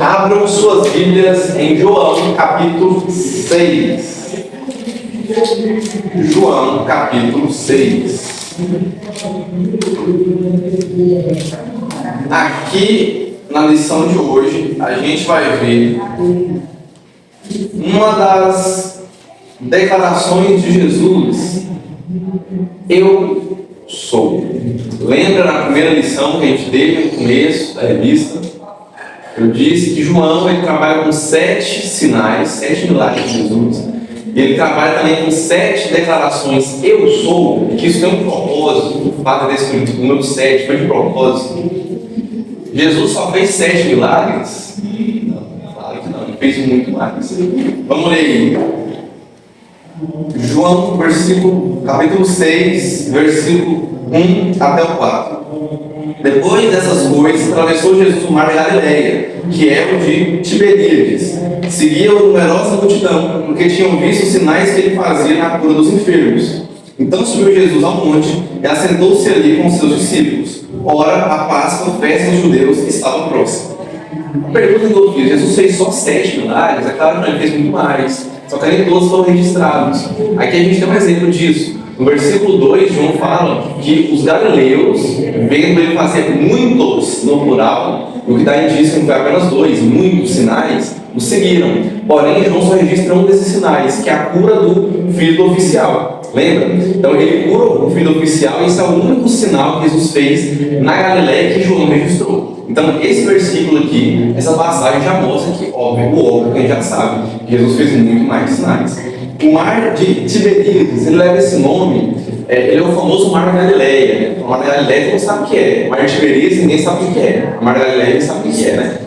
Abram suas Bíblias em João, capítulo 6. João, capítulo 6. Aqui, na lição de hoje, a gente vai ver uma das declarações de Jesus: eu sou. Lembra na primeira lição que a gente teve no começo da revista? Eu disse que João ele trabalha com 7 sinais, 7 milagres de Jesus. E ele trabalha também com 7 declarações eu sou, e que isso tem um propósito. O fato de ter escolhido o número 7 foi de propósito. Jesus só fez 7 milagres? Não, claro que não, ele fez muito mais. Vamos ler aí. João, capítulo 6, versículo 1 até o 4. Depois dessas coisas, atravessou Jesus o mar de Galileia, que é o de Tiberíades. Seguia-o numerosa multidão, porque tinham visto os sinais que ele fazia na cura dos enfermos. Então subiu Jesus ao monte e assentou-se ali com os seus discípulos. Ora, a Páscoa, a festa dos judeus, estava próxima. A pergunta que eu fiz: Jesus fez só 7 milagres? É claro que ele fez muito mais, só que nem todos foram registrados. Aqui a gente tem um exemplo disso. No versículo 2, João fala que os galileus, vendo ele fazer muitos, no plural, o que dá indício que não foi apenas 2, muitos sinais, o seguiram. Porém, João só registra um desses sinais, que é a cura do filho do oficial. Lembra? Então ele cura o filho do oficial, e esse é o único sinal que Jesus fez na Galileia que João registrou. Então, esse versículo aqui, essa passagem já mostra que, óbvio, que a gente já sabe, que Jesus fez muito mais sinais. O mar de Tiberíades, ele leva esse nome, ele é o famoso mar da Galileia. O mar da Galileia todo mundo sabe o que é. O mar de Tiberíades ninguém sabe o que é. O mar da Galileia ninguém sabe o que é, né?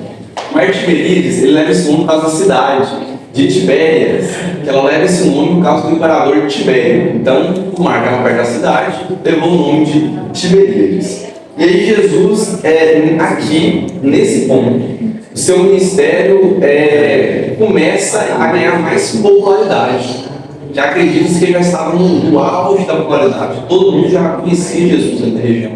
O mar de Tiberíades, ele leva esse nome por causa da cidade de Tibérias, que ela leva esse nome por causa do imperador Tibério. Então, o mar que estava perto da cidade levou o nome de Tiberíades. E aí Jesus, aqui, nesse ponto, o seu ministério começa a ganhar mais popularidade. Já acredito que ele já estava no auge da popularidade. Todo mundo já conhecia Jesus na região.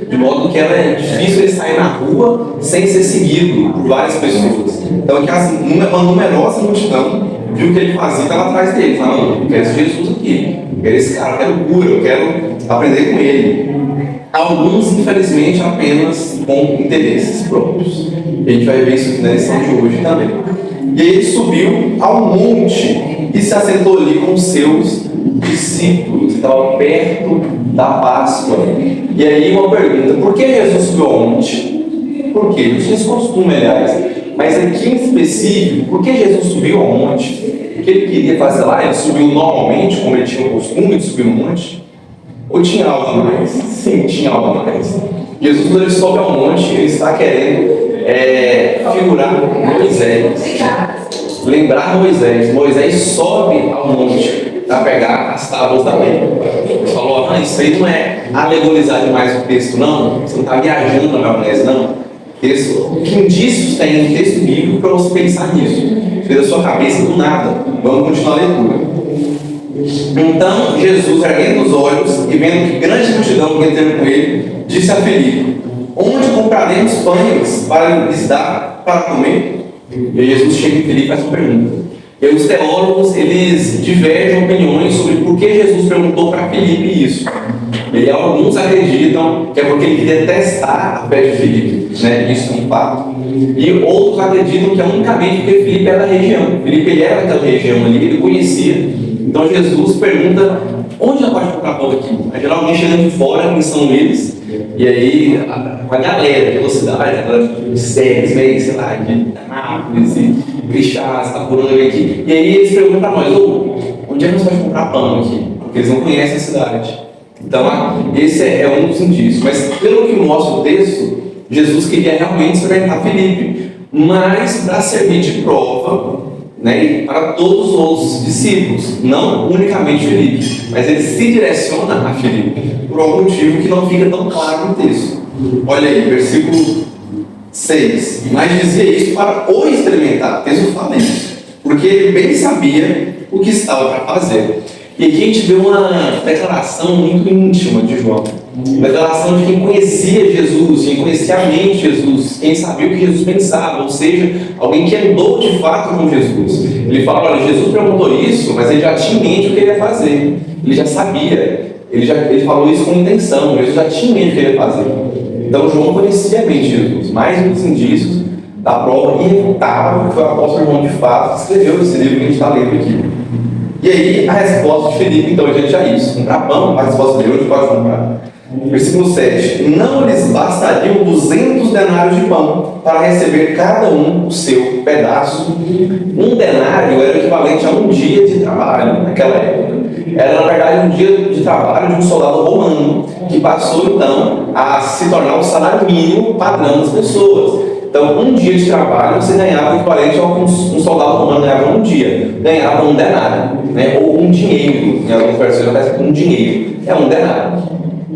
De modo que era difícil ele sair na rua sem ser seguido por várias pessoas. Então, que uma numerosa multidão viu o que ele fazia e estava atrás dele. Falando: não, eu quero esse Jesus aqui, eu quero esse cara, eu quero cura, eu quero aprender com ele. Alguns, infelizmente, apenas com interesses próprios. A gente vai ver isso aqui na lição de hoje também. E aí ele subiu ao monte e se assentou ali com os seus discípulos. Estava perto da Páscoa. E aí uma pergunta: por que Jesus subiu ao monte? Por quê? Não tinha esse costume, aliás. Mas aqui em específico, por que Jesus subiu ao monte? O que ele queria fazer lá? Ele subiu normalmente, como ele tinha o costume de subir no monte? Ou tinha algo a mais? Sim, tinha algo a mais. Jesus, quando ele sobe ao monte, ele está querendo figurar Moisés. Lembrar Moisés. Moisés sobe ao monte para pegar as tábuas da lei. Ele falou: isso aí não é alegorizar demais o texto, não. Você não está viajando na maionese, não. Que indícios tem no texto bíblico para você pensar nisso? Fez a sua cabeça do nada. Vamos continuar a leitura. Então Jesus, erguendo os olhos e vendo que grande multidão vinha ter com ele, disse a Filipe: onde compraremos pães para lhes dar para comer? E Jesus chega em Filipe e faz uma pergunta. E os teólogos, eles divergem opiniões sobre por que Jesus perguntou para Filipe isso. E alguns acreditam que é porque ele queria testar a fé de Filipe, né? Isso é um fato. E outros acreditam que é unicamente porque Filipe era da região. Filipe ele era daquela região ali, ele conhecia. Então Jesus pergunta: onde ela pode comprar pão aqui? Aí geralmente chegando de fora, quem são eles? E aí a galera de cidade, a galera de Séries, vem, sei lá, de Anápolis, Crixás, está por onde aqui. E aí eles perguntam para nós: onde é que nós pode comprar pão aqui? Porque eles não conhecem a cidade. Então esse é um dos indícios. Mas pelo que mostra o texto, Jesus queria realmente experimentar Filipe, mas para servir de prova, né, para todos os outros discípulos, não unicamente Filipe, mas ele se direciona a Filipe por algum motivo que não fica tão claro no texto. Olha aí, versículo 6. Mas dizia isso para o experimentar, o texto fala isso, porque ele bem sabia o que estava para fazer. E aqui a gente vê uma declaração muito íntima de João. uma declaração de quem conhecia Jesus, quem conhecia a mente de Jesus, quem sabia o que Jesus pensava, ou seja, alguém que andou de fato com Jesus. Ele fala, olha, Jesus perguntou isso, mas ele já tinha em mente o que ele ia fazer, ele já sabia, ele falou isso com intenção, Jesus já tinha em mente o que ele ia fazer. Então João conhecia a mente de Jesus, mais um dos indícios da prova irrefutável que foi o apóstolo João de fato que escreveu esse livro que a gente está lendo aqui. E aí a resposta de Felipe, então, diante a isso, comprar pão, a resposta dele, onde pode comprar? Versículo 7, não lhes bastariam 200 denários de pão para receber cada um o seu pedaço. Um denário era o equivalente a um dia de trabalho naquela época. Era, na verdade, um dia de trabalho de um soldado romano, que passou, então, a se tornar o salário mínimo padrão das pessoas. Então, um dia de trabalho você ganhava o equivalente ao que um soldado romano ganhava um dia. Ganhava um denário, né? Ou um dinheiro. Em algumas versões aparece um dinheiro. É um denário.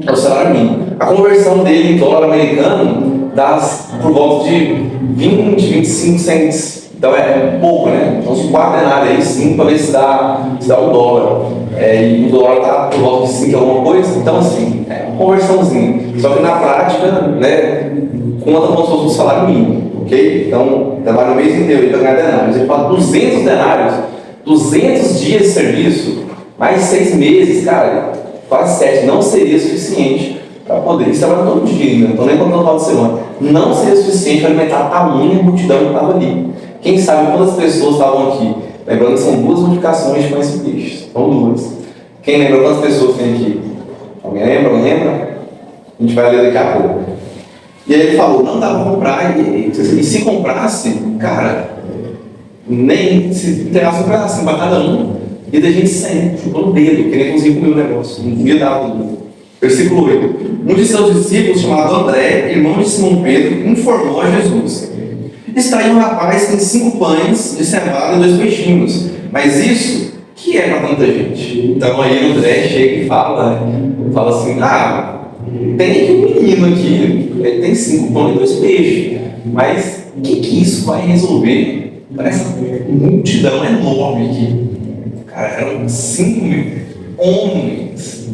É o salário mínimo. A conversão dele em dólar americano dá por volta de 20, 25 cents. Então é pouco, né? Então uns 4 denários aí, 5, para ver se dá o dólar. E o dólar está por volta de 5 alguma coisa. Então assim, é uma conversãozinha. Só que na prática, né, conta como se fosse um salário mínimo, ok? Então, trabalha o mês inteiro para ganhar denários. Ele fala 200 denários, 200 dias de serviço, mais 6 meses, cara, quase 7, não seria suficiente para poder. Isso trabalha todo dia, né? Então nem contando o final de semana. Não seria suficiente para alimentar a tamanha multidão que estava ali. Quem sabe quantas pessoas estavam aqui? Lembrando que são 2 multiplicações de pães e peixes. São 2. Quem lembra quantas pessoas tem aqui? Alguém lembra? Alguém lembra? A gente vai ler daqui a pouco. E aí ele falou, não dá para comprar, e se comprasse, cara, nem se entregasse um pedacinho para cada um, e da gente sem, chupando o dedo, querendo conseguir comer o negócio, não podia dar tudo. Versículo 8. Um de seus discípulos, chamado André, irmão de Simão Pedro, informou a Jesus: está aí um rapaz que tem 5 pães de cevada e 2 peixinhos, mas isso, que é para tanta gente? Então aí o André chega e fala assim, tem aqui um menino aqui, ele tem 5 pães e 2 peixes, mas o que isso vai resolver para essa multidão enorme aqui? Cara, eram 5 mil homens.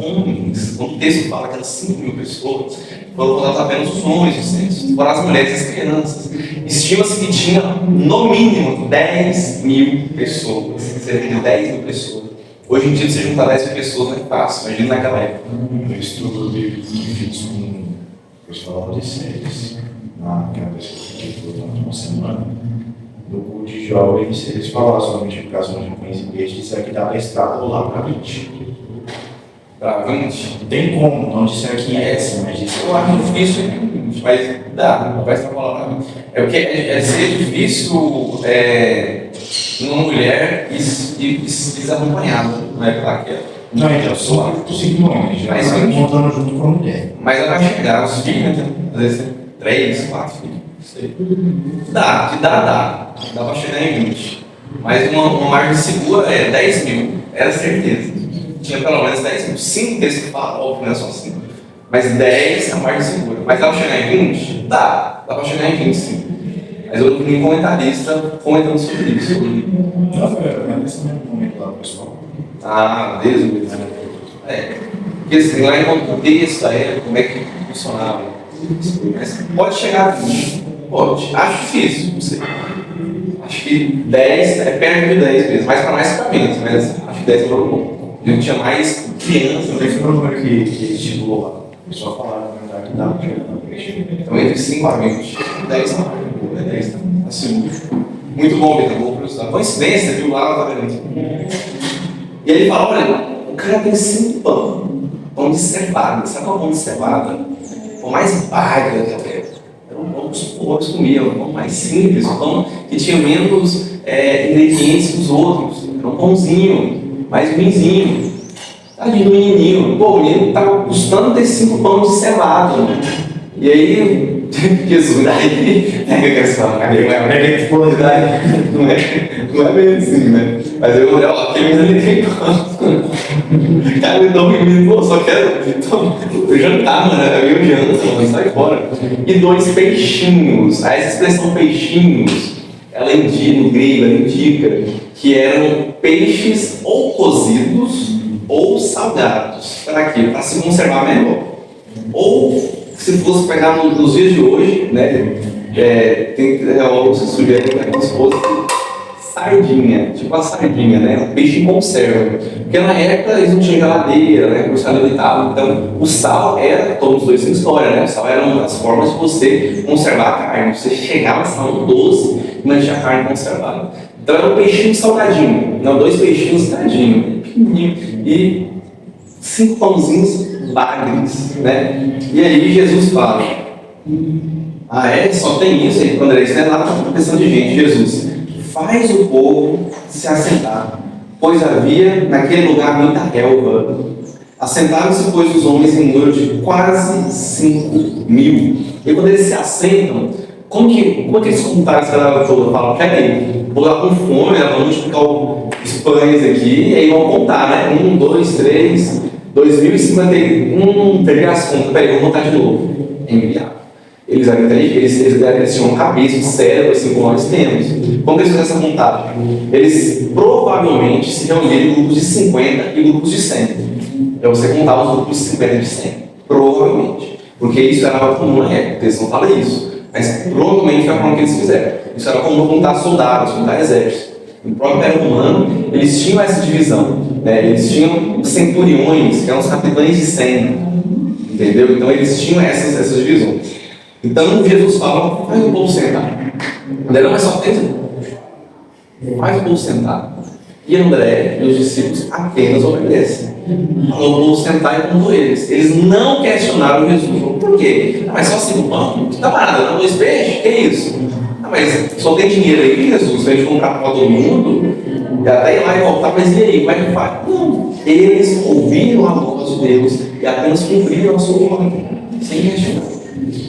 Quando o texto fala que eram 5 mil pessoas, foram contados apenas os homens do censo, foram as mulheres e as crianças. Estima-se que tinha, no mínimo, 10 mil pessoas, cerca de 10 mil pessoas. Hoje em dia, você juntar 10 mil pessoas não é fácil, imagina naquela época. No estudo bíblico que fiz com o pessoal de séries, na cabeça que foi durante uma semana, no curso de jovens, eles falaram sobre a multiplicação de pães e peixes, disseram que dava extrapolar para 20. Para 20? Não tem como, não disseram que é essa, mas disseram. Eu acho difícil, mas dá, vai extrapolar para 20. É porque seria difícil uma mulher desacompanhada, não é para aquela. Não, então, só 5 homens, já mas vai montando junto com a mulher. Mas ela vai chegar, os filhos, às vezes 3, 4 filhos, não sei. Dá para chegar em 20. Mas uma margem segura é 10 mil, era certeza. Tinha pelo menos 10 mil. 5 desses que falam, óbvio, não é só 5. Mas 10 é a margem segura. Mas dá para chegar em 20? Dá para chegar em 20 sim. Mas eu não vi um comentarista comentando sobre isso. Não, foi nesse mesmo momento lá, pessoal. Deus. Porque assim, lá em contexto como é que funcionava. Mas pode chegar a 20. Pode. Acho difícil, não sei. Acho que 10 é perto de 10 mesmo. Mais para mais para menos, mas acho que 10 é bom. Eu tinha mais crianças. Esse foi o número que estipulou lá. O pessoal falaram que dava para chegar na frente. Então entre 5 a 20. 10 não. 10 tá assim. Muito bom, Vitor. Boa curiosidade. Coincidência, viu lá, tá vendo? E ele fala, olha, o cara tem 5 pão de cevada. Sabe qual é o pão de cevada? O pão mais baixo daquela época. Era um pão que os pobres comiam, um pão mais simples, um pão que tinha menos ingredientes que os outros. Era um pãozinho, mais ruimzinho. Tadinho do menininho. Pô, o menino estava custando ter 5 pães de cevada. Né? E aí, Jesus, daí, não é bem assim, né? Mas eu olhei, aquele menino tem pão. Cara, então o menino, pô, só quero jantar, mano, eu janto, mano, sai fora. E 2 peixinhos. Essa expressão peixinhos, no grego, ela indica que eram peixes ou cozidos ou salgados. Para quê? Para se conservar melhor. Ou, se fosse pegar nos dias de hoje, né, se sugere como se fosse sardinha, tipo a sardinha, né, um peixe em conserva. Porque na época eles não tinham geladeira, né, processador e tal. Então, o sal era, todos os dois têm história, né, o sal era uma das formas de você conservar a carne. Você chegava a sal no doce e mantinha a carne conservada. Então, era um peixinho salgadinho, não, 2 peixinhos tadinho, pequenininho, e 5 pãozinhos bagres, né? E aí Jesus fala: ah, é? Só tem isso aí? Quando era isso, né? Lá está pensando de gente. Jesus faz o povo se assentar, pois havia naquele lugar muita relva. Assentaram-se, pois, os homens em número de quase 5.000. E quando eles se assentam, como que eles contaram essa galera toda? Falam: peraí, vou lá com fome, vamos multiplicar os pães aqui, e aí vão contar, né? 1, 2, 3, 2051, peguei as contas, peraí, vamos contar de novo. Eles eram inteligentes, eles tinham uma cabeça, um cérebro, assim como nós temos. Como eles fizeram essa contagem? Eles provavelmente se reuniram em grupos de 50 e grupos de 100. Para você contar os grupos de 50 e de 100. Provavelmente. Porque isso era algo comum na época, eles não falam isso. Mas provavelmente foi a forma que eles fizeram. Isso era comum contar soldados, contar exércitos. No próprio Império Romano, eles tinham essa divisão, né? Eles tinham centuriões, que eram os capitães de 100, entendeu? Então eles tinham essas divisões. Então Jesus fala: faz o povo sentar. André não é só texto, faz o povo sentar. E André e os discípulos apenas obedecem. Falou o povo sentar e contou eles. Eles não questionaram Jesus. Por quê? Ah, mas só 5 pães? Não dá nada, não 2 peixes? Que isso? Ah, mas só tem dinheiro aí, Jesus, pra gente comprar para todo mundo, e até ir lá e voltar, mas e aí, como é que faz? Não, eles ouviram a voz de Deus e apenas cumpriram a sua ordem, sem questionar.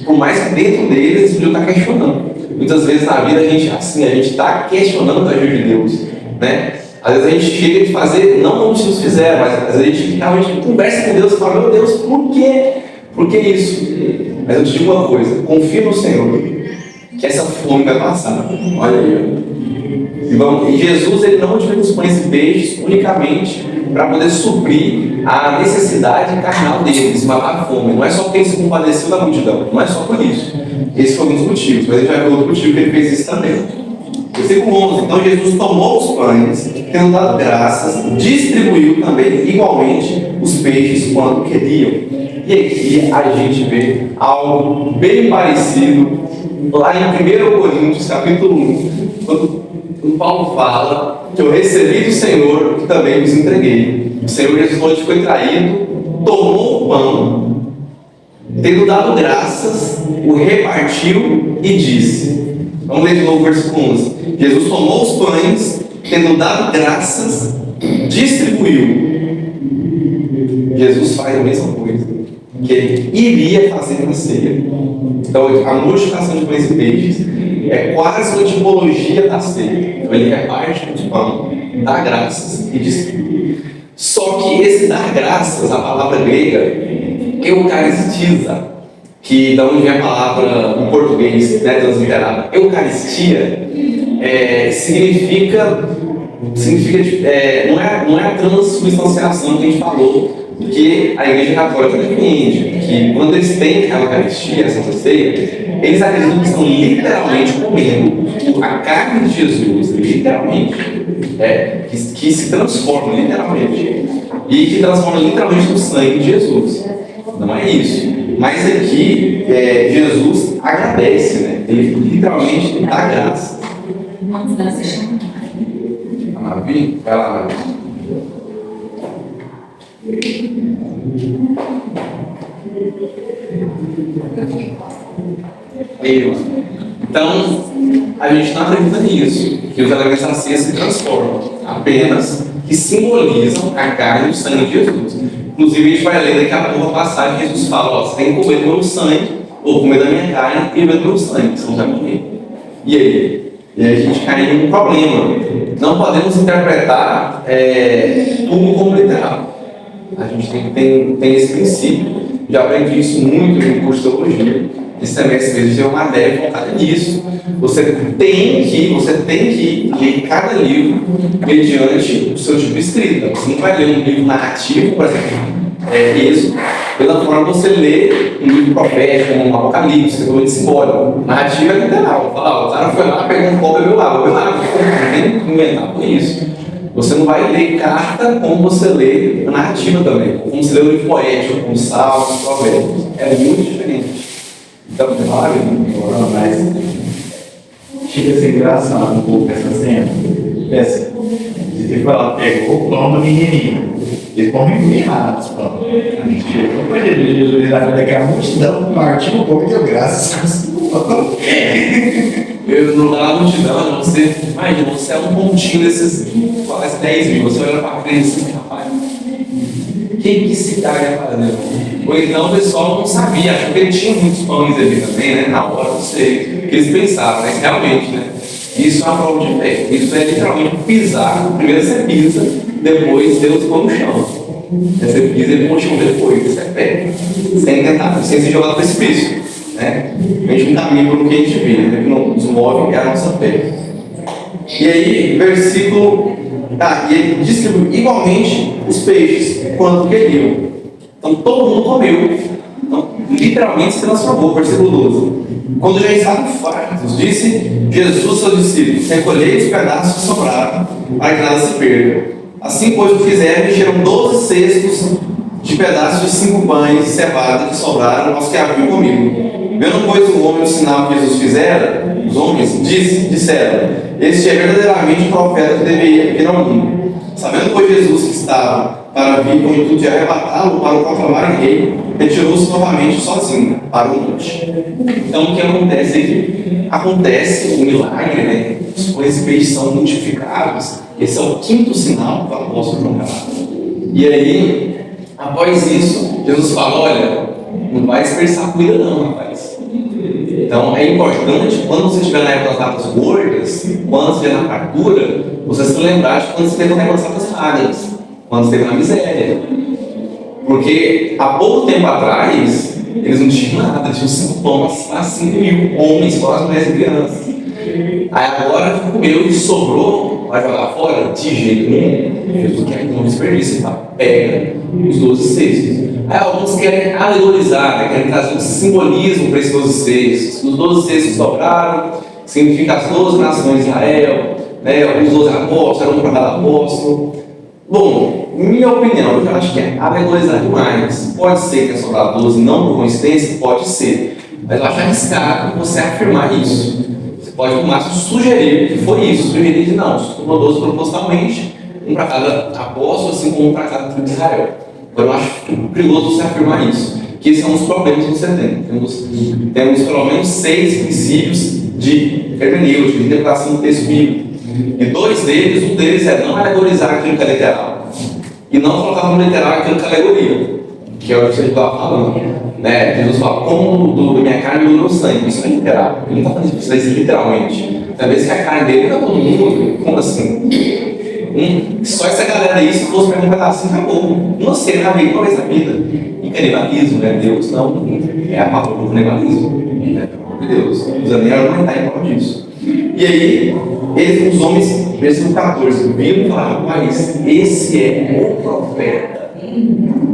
Por mais que dentro deles eles podiam estar questionando. Muitas vezes na vida a gente é assim, a gente está questionando a ajuda de Deus, né? Às vezes a gente chega de fazer, não como os filhos fizeram, mas às vezes a gente realmente conversa com Deus e fala: meu Deus, por quê? Por que isso? Mas eu te digo uma coisa: confia no Senhor, que essa fome vai passar. Olha aí. E Jesus, ele não multiplica os pães e peixes unicamente para poder suprir a necessidade carnal deles, matar a fome. Não é só porque ele se compadeceu da multidão, não é só por isso. Esse foi um dos motivos, mas a gente vai ver outro motivo que ele fez isso também. Versículo 11: então Jesus tomou os pães, tendo dado graças, distribuiu também igualmente os peixes quando queriam. E aqui a gente vê algo bem parecido lá em 1 Coríntios capítulo 1, quando Paulo fala que eu recebi do Senhor que também vos entreguei. O Senhor Jesus, onde foi traído, tomou o pão, tendo dado graças, o repartiu e disse. Vamos ler de novo o versículo 11. Jesus tomou os pães, tendo dado graças, distribuiu. Jesus faz a mesma coisa que ele iria fazer na ceia. Então, a multiplicação de pães e peixes é quase uma tipologia da ceia. Então, ele reparte o pão, dá graças e distribui. Só que esse dar graças, a palavra grega, eucaristiza, que da onde vem a palavra em português, né, transliterada, eucaristia, significa não é a transubstanciação que a gente falou, que a Igreja Católica defende, que quando eles têm a Eucaristia, essa ceia, eles acreditam que estão literalmente comendo a carne de Jesus, literalmente, que se transforma literalmente, e que transforma literalmente no sangue de Jesus. Não é isso. Mas aqui, Jesus agradece, né? Ele literalmente dá graça. Maravilha? Vai lá, Maravilha. Então, a gente não acredita nisso, que os elementos da ceia se transformam, apenas que simbolizam a carne e o sangue de Jesus. Inclusive, a gente vai ler daqui a pouco a passagem que Jesus fala: você tem que comer do meu sangue, ou comer da minha carne e beber do meu sangue, senão você vai morrer. E aí? E aí a gente cai em um problema. Não podemos interpretar tudo como literal. A gente tem esse princípio. Já aprendi isso muito no curso de teologia. Esse semestre mesmo tem uma matéria focada nisso. Você tem que ler cada livro mediante o seu tipo de escrita. Você não vai ler um livro narrativo, por exemplo, Isso, pela forma que você lê um livro profético, um Apocalipse, que é totalmente simbólico. Narrativa é literal. Fala, o cara foi lá, pegou um copo e bebeu água. Não tem que inventar por isso. Você não vai ler carta como você lê a narrativa também, como você lê um livro poético, como Salmos, Provérbios. É muito diferente. Então, claro, mas chega a ser engraçado um pouco essa cena. Pensa, você foi lá, pegou o pão do menininho. Eles comem muito errado os pão. Chegou para Jesus, ele vai daquela multidão, partiu o pão e deu graças. Eu não dá na multidão, você imagina, você é um pontinho desses quase 10 mil, você olha para frente assim, rapaz, quem que esse cara ia fazer? Ou então o pessoal não sabia, achou que ele tinha muitos pães ali também, né? Na hora, não sei, que eles pensavam, mas realmente, né? Isso é uma prova de fé, isso é literalmente pisar, primeiro você pisa, depois Deus põe no chão. Você pisa e põe no chão depois, isso é fé, sem tentar, sem se jogar no precipício. Né? A gente não caminha pelo que a gente vê, né? O que nos move é a nossa fé. E aí, versículo. E ele distribuiu igualmente os peixes quanto queriam. Então todo mundo comeu. Então, literalmente se transformou. Versículo 12. Quando já estavam fartos, disse Jesus aos seus discípulos: recolhei os pedaços que sobraram, para que nada se perca. Assim, pois, o fizeram, encheram 12 cestos de pedaços de 5 pães de cevada que sobraram aos que haviam comido. Vendo, pois, o homem o sinal que Jesus fizera, os homens disseram: este é verdadeiramente o profeta que deveria vir ao mundo. Sabendo, pois, Jesus que estava para vir com o intuito de arrebatá-lo para o proclamarem rei, retirou-se novamente sozinho para o monte. Então, o que acontece aqui? Acontece um milagre, né? Os pães e peixes são multiplicados. Esse é o 5º sinal do apóstolo João relata. E aí, após isso, Jesus fala: olha, não vai dispersar comida não, rapaz. Então é importante, quando você estiver na época das vacas gordas, quando você estiver na fartura, você se lembrar de quando você esteve na época das vacas magras, quando você esteve na miséria. Porque há pouco tempo atrás, eles não tinham nada, tinham 5 pães a 5 mil homens, fora as mulheres e crianças. Aí agora comeu e sobrou, vai jogar fora? De jeito nenhum. Jesus quer que não desperdice, tá? Pega os 12 cestos. Aí alguns querem alegorizar, né? Querem trazer um simbolismo para esses 12 cestos. Os 12 cestos sobraram, significa as 12 nações de Israel, né? Os 12 apóstolos, era um para cada apóstolo. Bom, minha opinião, eu já acho que é alegorizar demais. Pode ser que é sobrado 12, não por coincidência, pode ser. Mas eu acho arriscado você afirmar isso. Você pode, no máximo, sugerir que foi isso. Sugerir que não, se tornou 12 propositalmente, um para cada apóstolo, assim como um para cada tribo de Israel. Então eu acho perigoso você afirmar isso. Que esses são os problemas que você tem. Temos pelo menos 6 princípios de hermenêutica, de interpretação do texto bíblico. E 2 deles, um deles é não alegorizar aquilo que é literal. E não colocar como literal aquilo que é alegoria. Que é o que você estava falando. Né? Jesus fala: como da minha carne e do meu sangue. Isso é literal. Ele não está falando isso literalmente. Talvez que a carne dele não é todo mundo. Como assim? Só essa galera aí, se fosse para um pedacinho, acabou. Não sei, na vida, uma vez na vida. E canibalismo, né? Deus não é a favor do canibalismo. Né? Pelo amor de Deus. Os nem argumentar em prol disso. E aí, eles, os homens, versículo 14, viram e falaram: rapaz, esse é o profeta.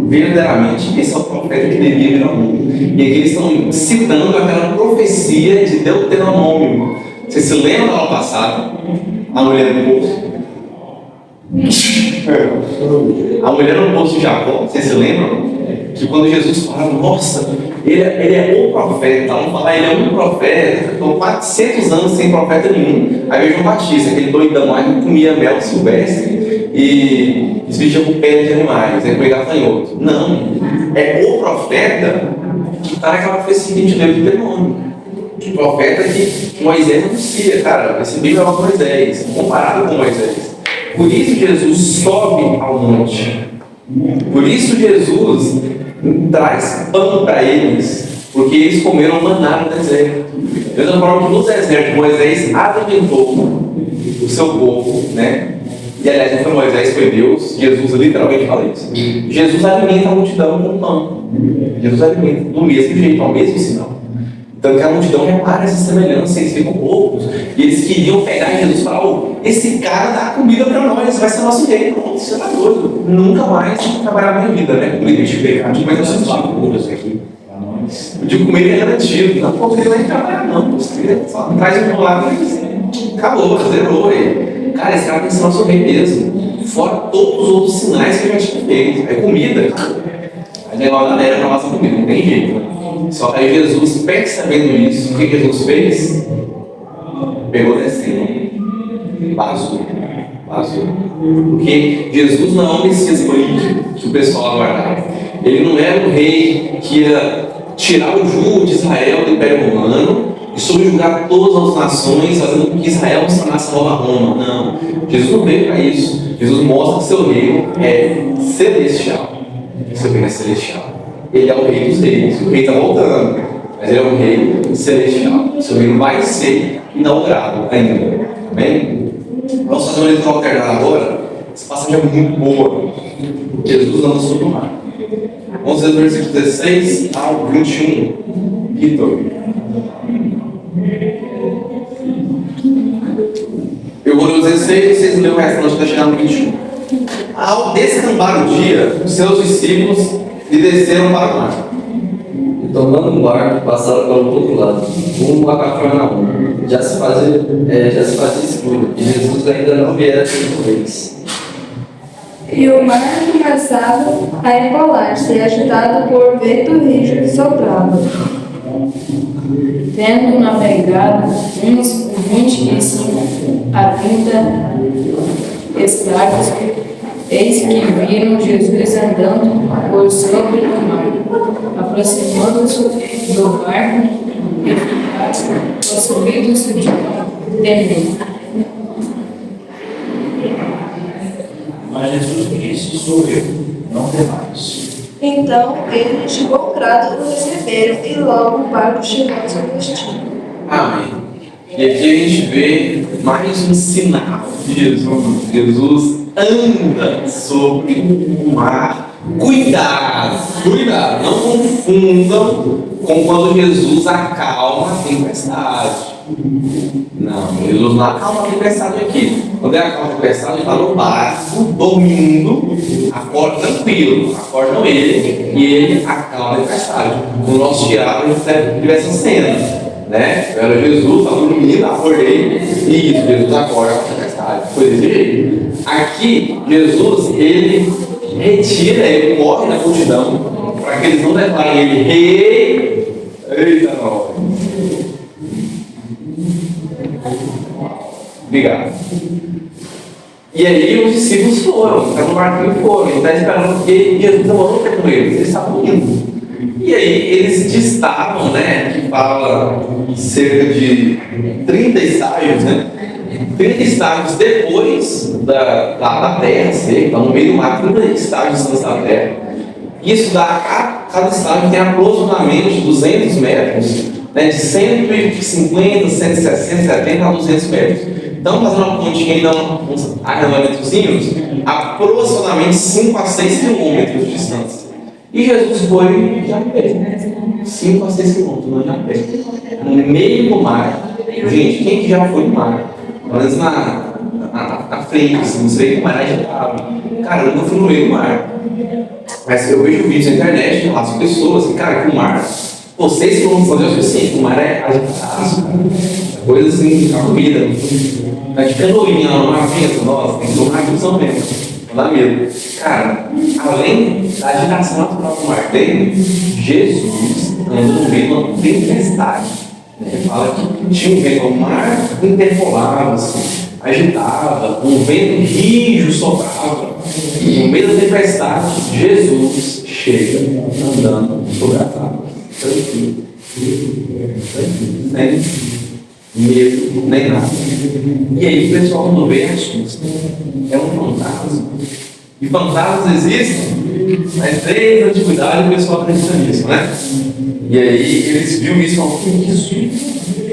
Verdadeiramente, esse é o profeta que devia vir ao mundo. E aqui eles estão citando aquela profecia de Deuteronômio. Você se lembra da aula passada? A mulher do poço? A mulher no poço de Jacó, vocês se lembram? Que quando Jesus fala: nossa, ele é o profeta, vamos falar, ele é um profeta, ficou 400 anos sem profeta nenhum. Aí veio João Batista, aquele doidão lá que comia mel silvestre e vestia com pele de animais, aí foi gafanhoto. Não, é o profeta que está naquela profecia que a gente leu de Deuteronômio. O profeta que Moisés anuncia, cara, esse livro é Moisés, comparado com Moisés. Por isso Jesus sobe ao monte. Por isso Jesus traz pão para eles, porque eles comeram maná no deserto. Da mesma forma que no deserto Moisés alimentou o seu povo, né? E aliás, não foi Moisés, foi Deus. Jesus literalmente fala isso. Jesus alimenta a multidão com pão. Jesus alimenta do mesmo jeito, ao mesmo sinal. Tanto que a multidão repara essa semelhança, eles ficam loucos. E eles queriam pegar Jesus e falar: "Ô, esse cara dá comida para nós, vai ser nosso rei." Pronto, você tá doido. Nunca mais trabalhar na minha vida, né? Comida de pecado, mas eu sou Figuras aqui para nós. o de comer é garantido. Não pode querer nem trabalhar, não. Você só traz o meu lado e acabou, zerou ele. Cara, esse cara tem que ser nosso rei mesmo. Fora todos os outros sinais que ele já tinha feito. É comida. Aí tem uma galera para nossa comida, não tem jeito. Né? Só que aí Jesus, percebendo isso, o que Jesus fez? Pegou descendo. Vazou. Porque Jesus não é um Messias político que o pessoal aguardava. Ele não era o rei que ia tirar o jugo de Israel do Império Romano e subjugar todas as nações, fazendo com que Israel se tornasse a nova Roma. Não. Jesus não veio para isso. Jesus mostra que seu reino é celestial. Seu reino é celestial. Ele é o rei dos reis. O rei está voltando, mas ele é o rei celestial. Seu reino vai ser inaugurado ainda. Amém? Vamos fazer uma leitura alternada agora. Essa passagem é muito boa. Jesus anda sobre o mar. Vamos ler do versículo 16 ao 21. Vitor. Eu vou ler o 16, vocês lêem o resto, nós vamos chegar no 21. Ao descambar o dia, os seus discípulos lhe desceram para o mar. E tomando um barco, passaram para o outro lado, rumo a Cafarnaum. Já se fazia escuro, e Jesus ainda não viera com eles. E o mar começava a embolar-se, agitado por vento rijo que soprava. Tendo navegado uns 25 a 30 estados, eis que viram Jesus andando por sobre o mar. Aproximando-se do barco, e ficaram possuídos de temor. Mas Jesus disse: "Sou eu, não temais." Então eles de bom grado o receberam e logo o barco chegou ao seu destino. Amém. E aqui a gente vê mais um sinal de Jesus. Jesus anda sobre o mar. Cuidado, não confundam com quando Jesus acalma a tempestade. Não, Jesus não acalma a tempestade aqui. Quando ele acalma a tempestade, ele está no barco, dormindo, acorda tranquilo, acordam ele e ele acalma a tempestade. No nosso teatro, a gente deve ver essa cena, né? Eu era Jesus, estava dormindo, acordei, e isso, Jesus acorda a tempestade. Foi desse jeito. Aqui, Jesus, ele retira, ele corre da multidão, para que eles não declarem ele rei. Eita, não. Obrigado. E aí os discípulos foram, estavam no barquinho e foram. Ele está esperando porque Jesus demorou para com eles, eles estavam indo. E aí eles distavam, né? Que fala cerca de 30 estágios, né? 30 estágios depois da terra, então no meio do mar, 30 estágios da terra. Isso dá, cada estágio tem aproximadamente 200 metros, né, de 150, 160, 170 a 200 metros. Então, fazendo uma continha e dando uns arredondamentozinhos, aproximadamente 5 a 6 quilômetros de distância. E Jesus foi já pé, 5 a 6 quilômetros, já pé, no meio do mar. Gente, quem que já foi no mar? Pelo menos na frente, assim, não sei como era agitado. Cara, eu não fui no meio do mar. Mas eu vejo vídeos na internet, as pessoas, assim, cara, que o mar, pô, 6 km é o suficiente, o mar é agitado, coisa assim, de corrida. A gente canoinha lá no mar vento, nossa, tem que tomar atenção mesmo, não dá medo. Cara, além da agitação natural do mar tem, Jesus andou no meio de uma tempestade. Ele fala que tinha um vento, o mar interpolava, assim, agitava, um vento rijo soprava, e no meio da tempestade, Jesus chega andando sobre as águas, tranquilo, nem medo, nem nada. E aí o pessoal, quando vê, assusta. É um fantasma. E fantasmas existem, mas desde a antiguidade o pessoal acredita nisso, né? E aí eles viram isso e falaram: "Que isso?"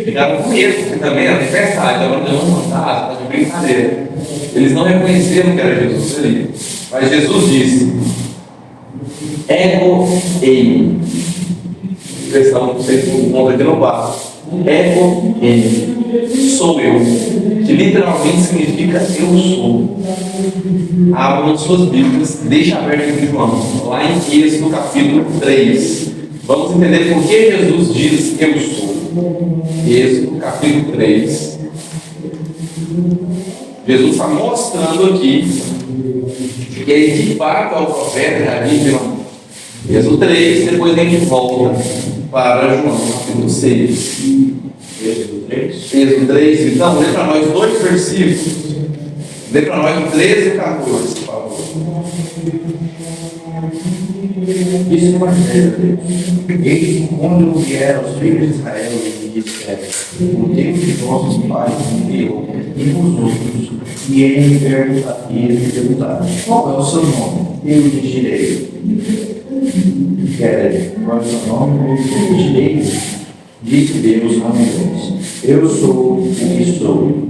Ficaram com medo, porque também era tempestade, agora não é um fantasma, está de brincadeira. Eles não reconheceram que era Jesus ali. Mas Jesus disse: "Ego eimi." expressão que vocês encontram aqui no quadro. Ego em, sou eu, que literalmente significa eu sou. Abram suas Bíblias, deixa aberto aqui João, lá em Êxodo capítulo 3. Vamos entender por que Jesus diz eu sou. Êxodo capítulo 3. Jesus está mostrando aqui que ele de fato é o profeta da Bíblia. Êxodo 3, depois a gente volta para João capítulo 6. Êxodo 3. Êxodo 3, então, lê para nós 2 versículos. Lê para nós o 13 e 14, por favor. Disse Moisés a Deus: eis que quando vieram os filhos de Israel e me disseram: o Deus de nossos pais enviou e vos outros, e ele me perguntaram: qual é o seu nome? Eu lhes direi: qual é o seu nome? Eu lhes direi: disse Deus a Moisés: eu sou o que sou.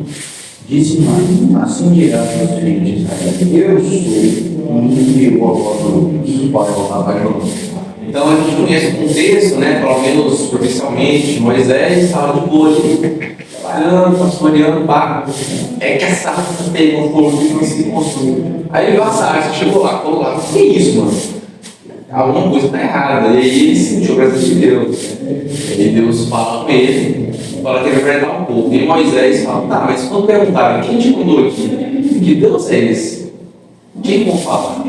Disse mais: assim dirá aos filhos de Israel: eu sou e enviou a vós para o Babilônia. Então a gente conhece o contexto, né? Pelo menos superficialmente. Moisés estava de boa ali, trabalhando, pastoreando, pá. É que a sarça pegou um fogo e não se construiu. Aí ele viu a sarça, chegou lá, falou lá: o que é isso, mano? Alguma coisa está errada. E aí ele sentiu a presença de Deus. E Deus fala com ele, fala que ele vai enfrentar um pouco. E Moisés fala: tá, mas quando perguntaram quem te mandou aqui, que Deus é esse? Quem vão falar?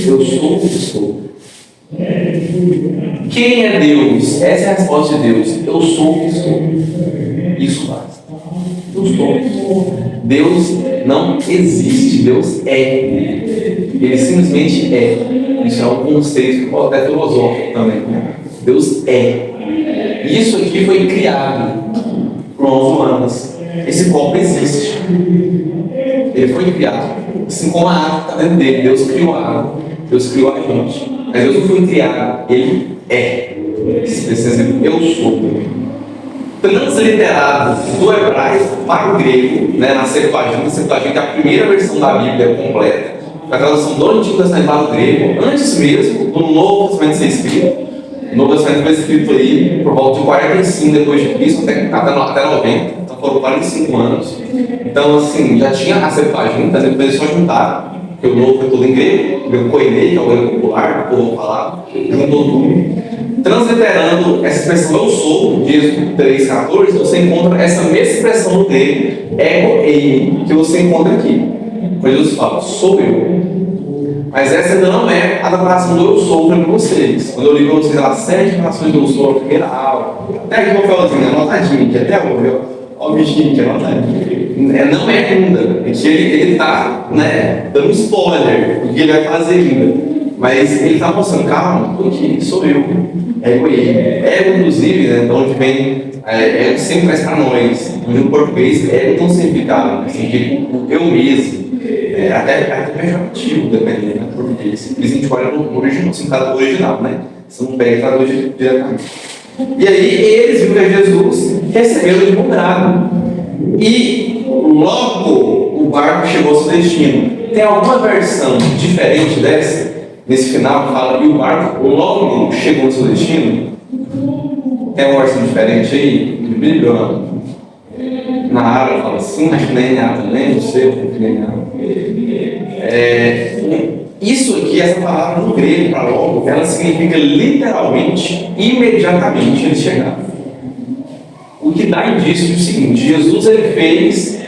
Eu sou o que sou. Quem é Deus? Essa é a resposta de Deus. Eu sou o que sou. Isso basta. Eu sou o que sou. Deus não existe, Deus é. Ele simplesmente é. Isso é um conceito até filosófico também. Deus é. Isso aqui foi criado por mãos humanas. Esse copo existe. Ele foi criado. Assim como a água está dentro dele. Deus criou a água. Deus criou a gente. Mas Deus não foi criado. Ele é. Esse exemplo, eu sou. Transliterado do hebraico para o grego, né, na Septuaginta. A Septuaginta é a primeira versão da Bíblia completa. A tradução do Antigo Testamento para o grego, antes mesmo do Novo Testamento ser escrito. O Novo Testamento foi escrito aí por volta de 45 depois de Cristo, até 90. Então foram 45 anos. Então, assim, já tinha a Septuaginta, depois eles só juntaram, porque o Novo foi todo em grego koinei, que é o grego popular, o povo falava, juntou tudo. Transliterando essa expressão eu sou, de Êxodo 3,14, você encontra essa mesma expressão no grego, ego eimi, que você encontra aqui. Quando Jesus fala, sou eu. Mas essa ainda não é a declaração do eu sou para vocês. Quando eu li para vocês as 7 declarações do eu sou, a primeira aula, até aqui no papelzinho, anotadinho, que até hoje, ó o bichinho que anotadinho. Não é ainda, é que ele está, né, dando spoiler do que ele vai fazer ainda. Mas ele está mostrando, calma, porque sou eu. Ego ele. Ego, inclusive, né, de onde vem, ego sempre traz para nós. No português, ego não significa, significa eu mesmo. Até pejorativo, dependendo do português. Eles a gente olha no original, significado original, né? Você não pega e traduz diretamente. E aí, eles viram que Jesus receberam de bom grado. E logo o barco chegou ao seu destino. Tem alguma versão diferente dessa? Nesse final, fala que o barco logo chegou ao seu destino. Tem uma versão diferente aí? Do Bíblia? Na área fala assim, acho que nem na área também, não sei, nem na área. Isso aqui, essa palavra no grego, para logo, ela significa literalmente, imediatamente eles chegaram. O que dá indício do seguinte: Jesus ele fez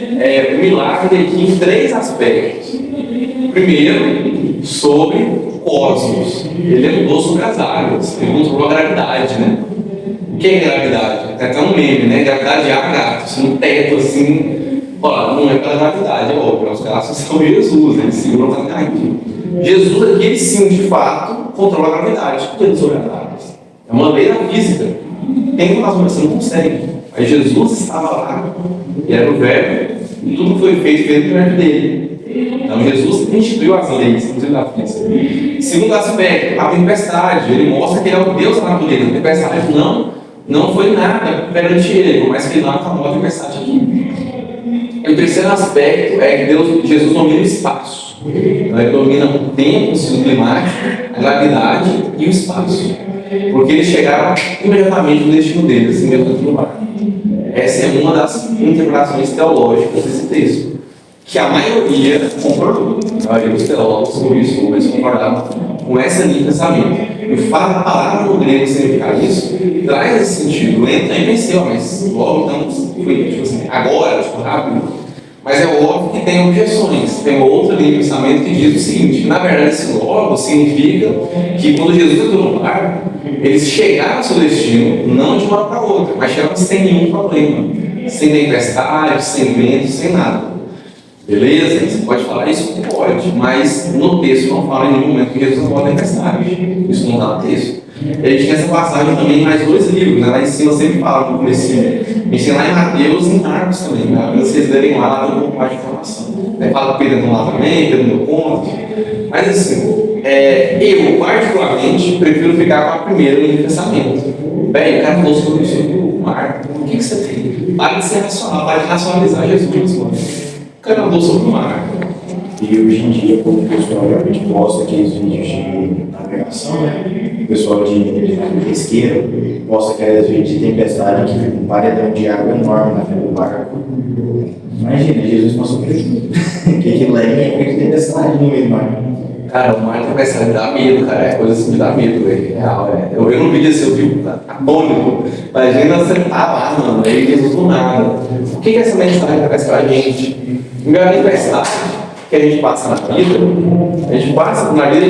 o milagre aqui em 3 aspectos. Primeiro, sobre o cosmos. Ele andou sobre as águas, ele controlou a gravidade, né? O que é gravidade? Tem até um meme, né? Gravidade é a gato, se no teto assim. Olha, não é pela gravidade, é óbvio, os caras são Jesus, eles seguram a gravidade. Jesus aqui, ele sim, de fato, controla a gravidade, tudo sobre as águas. É uma lei da física. Tem como você não consegue. Mas Jesus estava lá, e era o verbo, e tudo foi feito perto dele. Então Jesus instituiu as leis, inclusive da física. Segundo aspecto, a tempestade. Ele mostra que ele é o Deus da natureza. A tempestade não foi nada perante ele, mas que lá acabou a tempestade aqui. E o terceiro aspecto é que Jesus domina o espaço. Então, ele domina o tempo, o ciclo climático, a gravidade e o espaço. porque eles chegaram imediatamente no destino deles, assim mesmo no mar. Essa é uma das interpretações teológicas desse texto, que a maioria concordou. A maioria dos teólogos, por isso, eles concordavam com essa linha de pensamento. E o fato da palavra no grego significar isso traz esse sentido. Entra e venceu, mas logo então foi tipo assim, agora, tipo, rápido. Mas é óbvio que tem objeções. Tem outra linha de pensamento que diz o seguinte: na verdade, esse logo significa que quando Jesus entrou no barco, eles chegaram ao seu destino, não de uma hora para outra, mas chegaram sem nenhum problema, sem tempestade, sem vento, sem nada. Beleza? Você pode falar isso? Pode, mas no texto não fala em nenhum momento que Jesus não pode tempestade. Isso não está no texto. E a gente tem essa passagem também em mais 2 livros, né? Lá em cima sempre fala no começo. A gente tem lá em Mateus e em Marcos também, né? Quando vocês lerem lá tem um pouco mais de informação. Aí fala que Pedro não lá também, Pedro no ponto. Mas assim, eu particularmente prefiro ficar com a primeira linha de pensamento. Bem, o cara falou sobre o mar, o que você tem? Para de ser racional, para de nacionalizar Jesus, mano. O cara andou sobre o mar. E hoje em dia, como o pessoal realmente posta aqueles vídeos de navegação, né? O pessoal de pesqueiro posta aqueles vídeos de tempestade que fica um paredão de água enorme na frente do barco. Imagina, Jesus passou por isso. Que leve de tempestade no meio do mar. Cara, o mar tempestade dá medo, cara. É coisa assim que dá medo, velho. Real, é. Eu vi um vídeo assim, eu vi atônico. Imagina você tá lá, mano, aí Jesus do nada. O que essa mensagem traz pra gente? Melhor tempestade que a gente passa na vida, a gente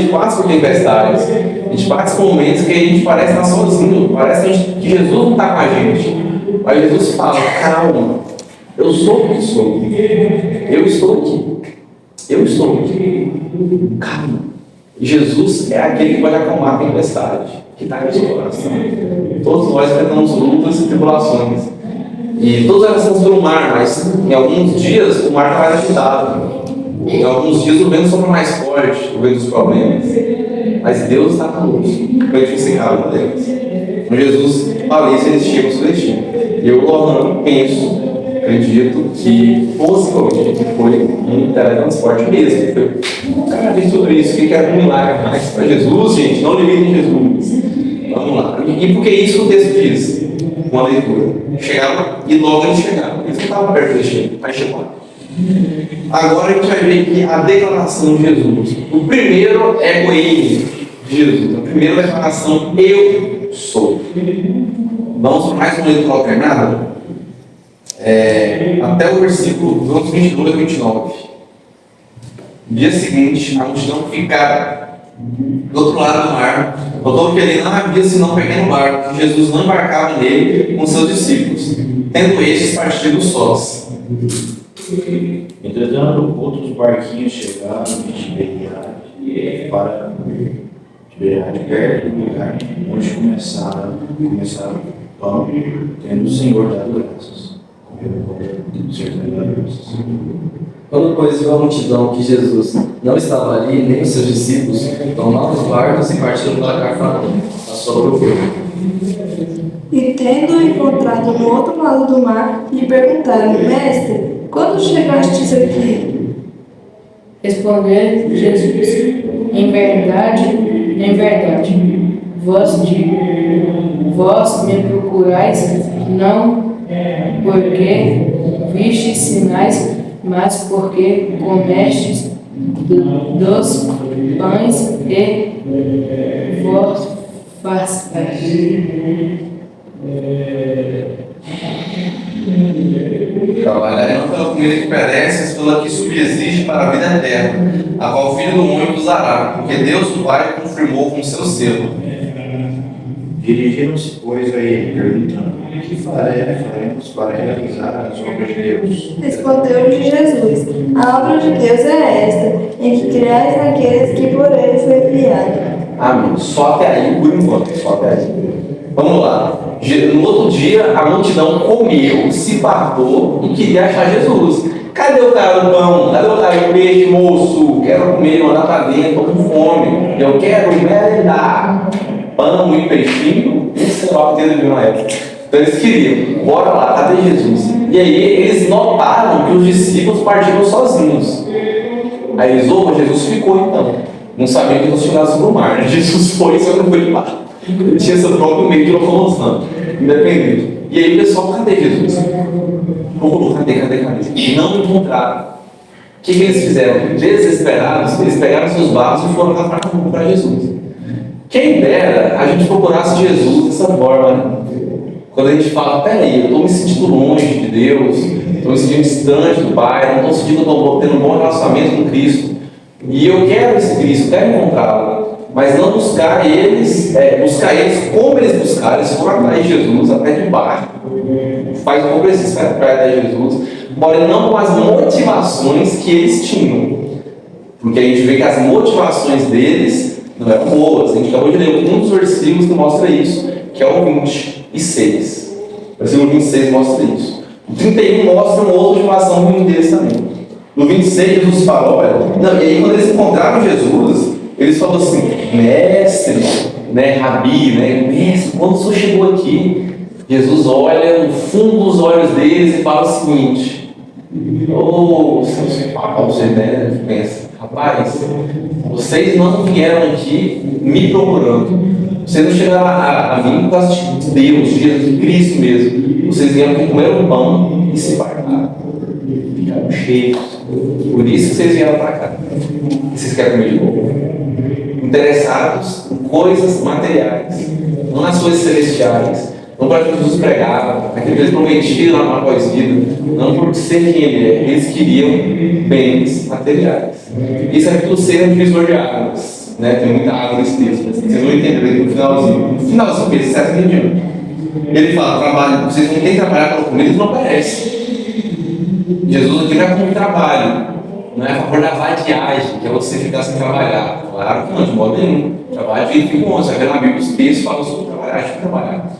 passa por tempestades, a gente passa por momentos que a gente parece estar sozinho, parece que Jesus não está com a gente. Mas Jesus fala: calma, eu sou o que sou, eu estou aqui, calma. E Jesus é aquele que pode acalmar a tempestade que está no seu coração. Todos nós enfrentamos lutas e tribulações, e todas elas são pelo mar, mas em alguns dias o mar está mais agitado. Em alguns dias o vento sopra mais forte, o vento dos problemas. Mas Deus está conosco para a gente encerrar uma delas. Então Jesus fala isso, eles chegam ao seu destino. E eu, Lohan, penso, acredito que possivelmente foi um teletransporte mesmo. Cara, diz tudo isso, que é um milagre mais para Jesus, gente, não limitem Jesus. Vamos lá. E por que isso o texto diz? Uma leitura. Chegaram e logo eles chegaram. Eles não estavam perto do destino, mas chegaram. Agora a gente vai ver aqui a declaração de Jesus. O primeiro é o ele de Jesus. A primeira declaração: eu sou. Vamos para mais uma leitura alternada? Até o versículo, vamos 22 a 29. No dia seguinte, a multidão ficara do outro lado do mar. Notou que ali não havia senão um pequeno barco, que Jesus não embarcava nele com seus discípulos, tendo estes partido sós. Entretanto, outros barquinhos chegaram de Tiberiade para Tiberiade, perto do lugar onde começaram o pão, tendo o Senhor dado graças. Quando, pois, viu a multidão que Jesus não estava ali, nem os seus discípulos, tomaram os barcos e partiram para Cafarnaum, a sua procura. E tendo encontrado no outro lado do mar, lhe perguntaram: Mestre, quando chegastes aqui? Respondeu Jesus: em verdade, vós me procurais não porque vistes sinais, mas porque comestes dos pães e vos fartastes. Trabalharei não pela comida que perece, mas pela que subsiste para a vida eterna, a qual o Filho do Homem vos dará, porque Deus o Pai confirmou com seu selo. Dirigiram-se, pois, a ele, perguntando: o que faremos para realizar as obras de Deus? Respondeu-lhe Jesus: a obra de Deus é esta, em que criais naqueles que por ele foi criado. Amém. Só até aí, por enquanto. Só até aí. Vamos lá. No outro dia, a multidão comeu, se fartou e queria achar Jesus. Cadê o cara do pão? Cadê o cara do peixe, moço? Quero comer, mandar pra dentro, tô com fome. Eu quero merendar. Pão e peixinho, isso é o que eles viram na época. Então eles queriam, bora lá, cadê Jesus? E aí eles notaram que os discípulos partiram sozinhos. Aí eles, Jesus ficou então. Não sabiam que Jesus tinha nascido no mar. Jesus foi e só não foi de barco. Ele tinha seu próprio meio de locomoção, independente. E aí o pessoal, cadê Jesus? Cadê? Não encontraram. O que eles fizeram? Desesperados, eles pegaram seus barcos e foram lá para Jesus. Quem dera a gente procurasse Jesus dessa forma, né? Quando a gente fala, peraí, eu estou me sentindo longe de Deus, estou me sentindo distante do Pai, não estou sentindo que estou tendo um bom relacionamento com Cristo, e eu quero esse Cristo, quero encontrá-lo, mas não buscar eles como eles buscaram, eles foram atrás de Jesus, até de baixo, faz um exercício para atrás de Jesus, porém não com as motivações que eles tinham, porque a gente vê que as motivações deles não eram boas. A gente acabou de ler um dos versículos que mostra isso, que é o 26. O versículo 26 mostra isso. O 31 mostra uma outra motivação ruim deles também. No 26, Jesus fala, olha, não, e aí quando eles encontraram Jesus, eles falaram assim, mestre, né, rabi, né, mestre, quando o senhor chegou aqui, Jesus olha no fundo dos olhos deles e fala o seguinte, você né, pensa, rapaz, vocês não vieram aqui me procurando, vocês não chegaram a mim por causa de Deus, de Cristo mesmo, vocês vieram aqui comer um pão e se fartaram, ficaram cheios, por isso que vocês vieram para cá, e vocês querem comer de novo, interessados em coisas materiais, não nas coisas celestiais, não para que Jesus pregava, aquilo que eles prometiam lá na pós-vida, não por ser quem ele é, eles queriam bens materiais. Isso é tudo ser um divisor de águas, né? Tem muita água nesse texto, mas vocês vão entender no finalzinho, desse 7 em diante. Ele fala, trabalho, vocês não têm que trabalhar pela comida, não aparece. Jesus aqui não é como trabalho, não é a favor da vadiagem, que é você ficar sem trabalhar. Claro que não, de modo nenhum. Trabalho de jeito bom, você vai ver na Bíblia os textos falam sobre trabalhar, acho que trabalhar.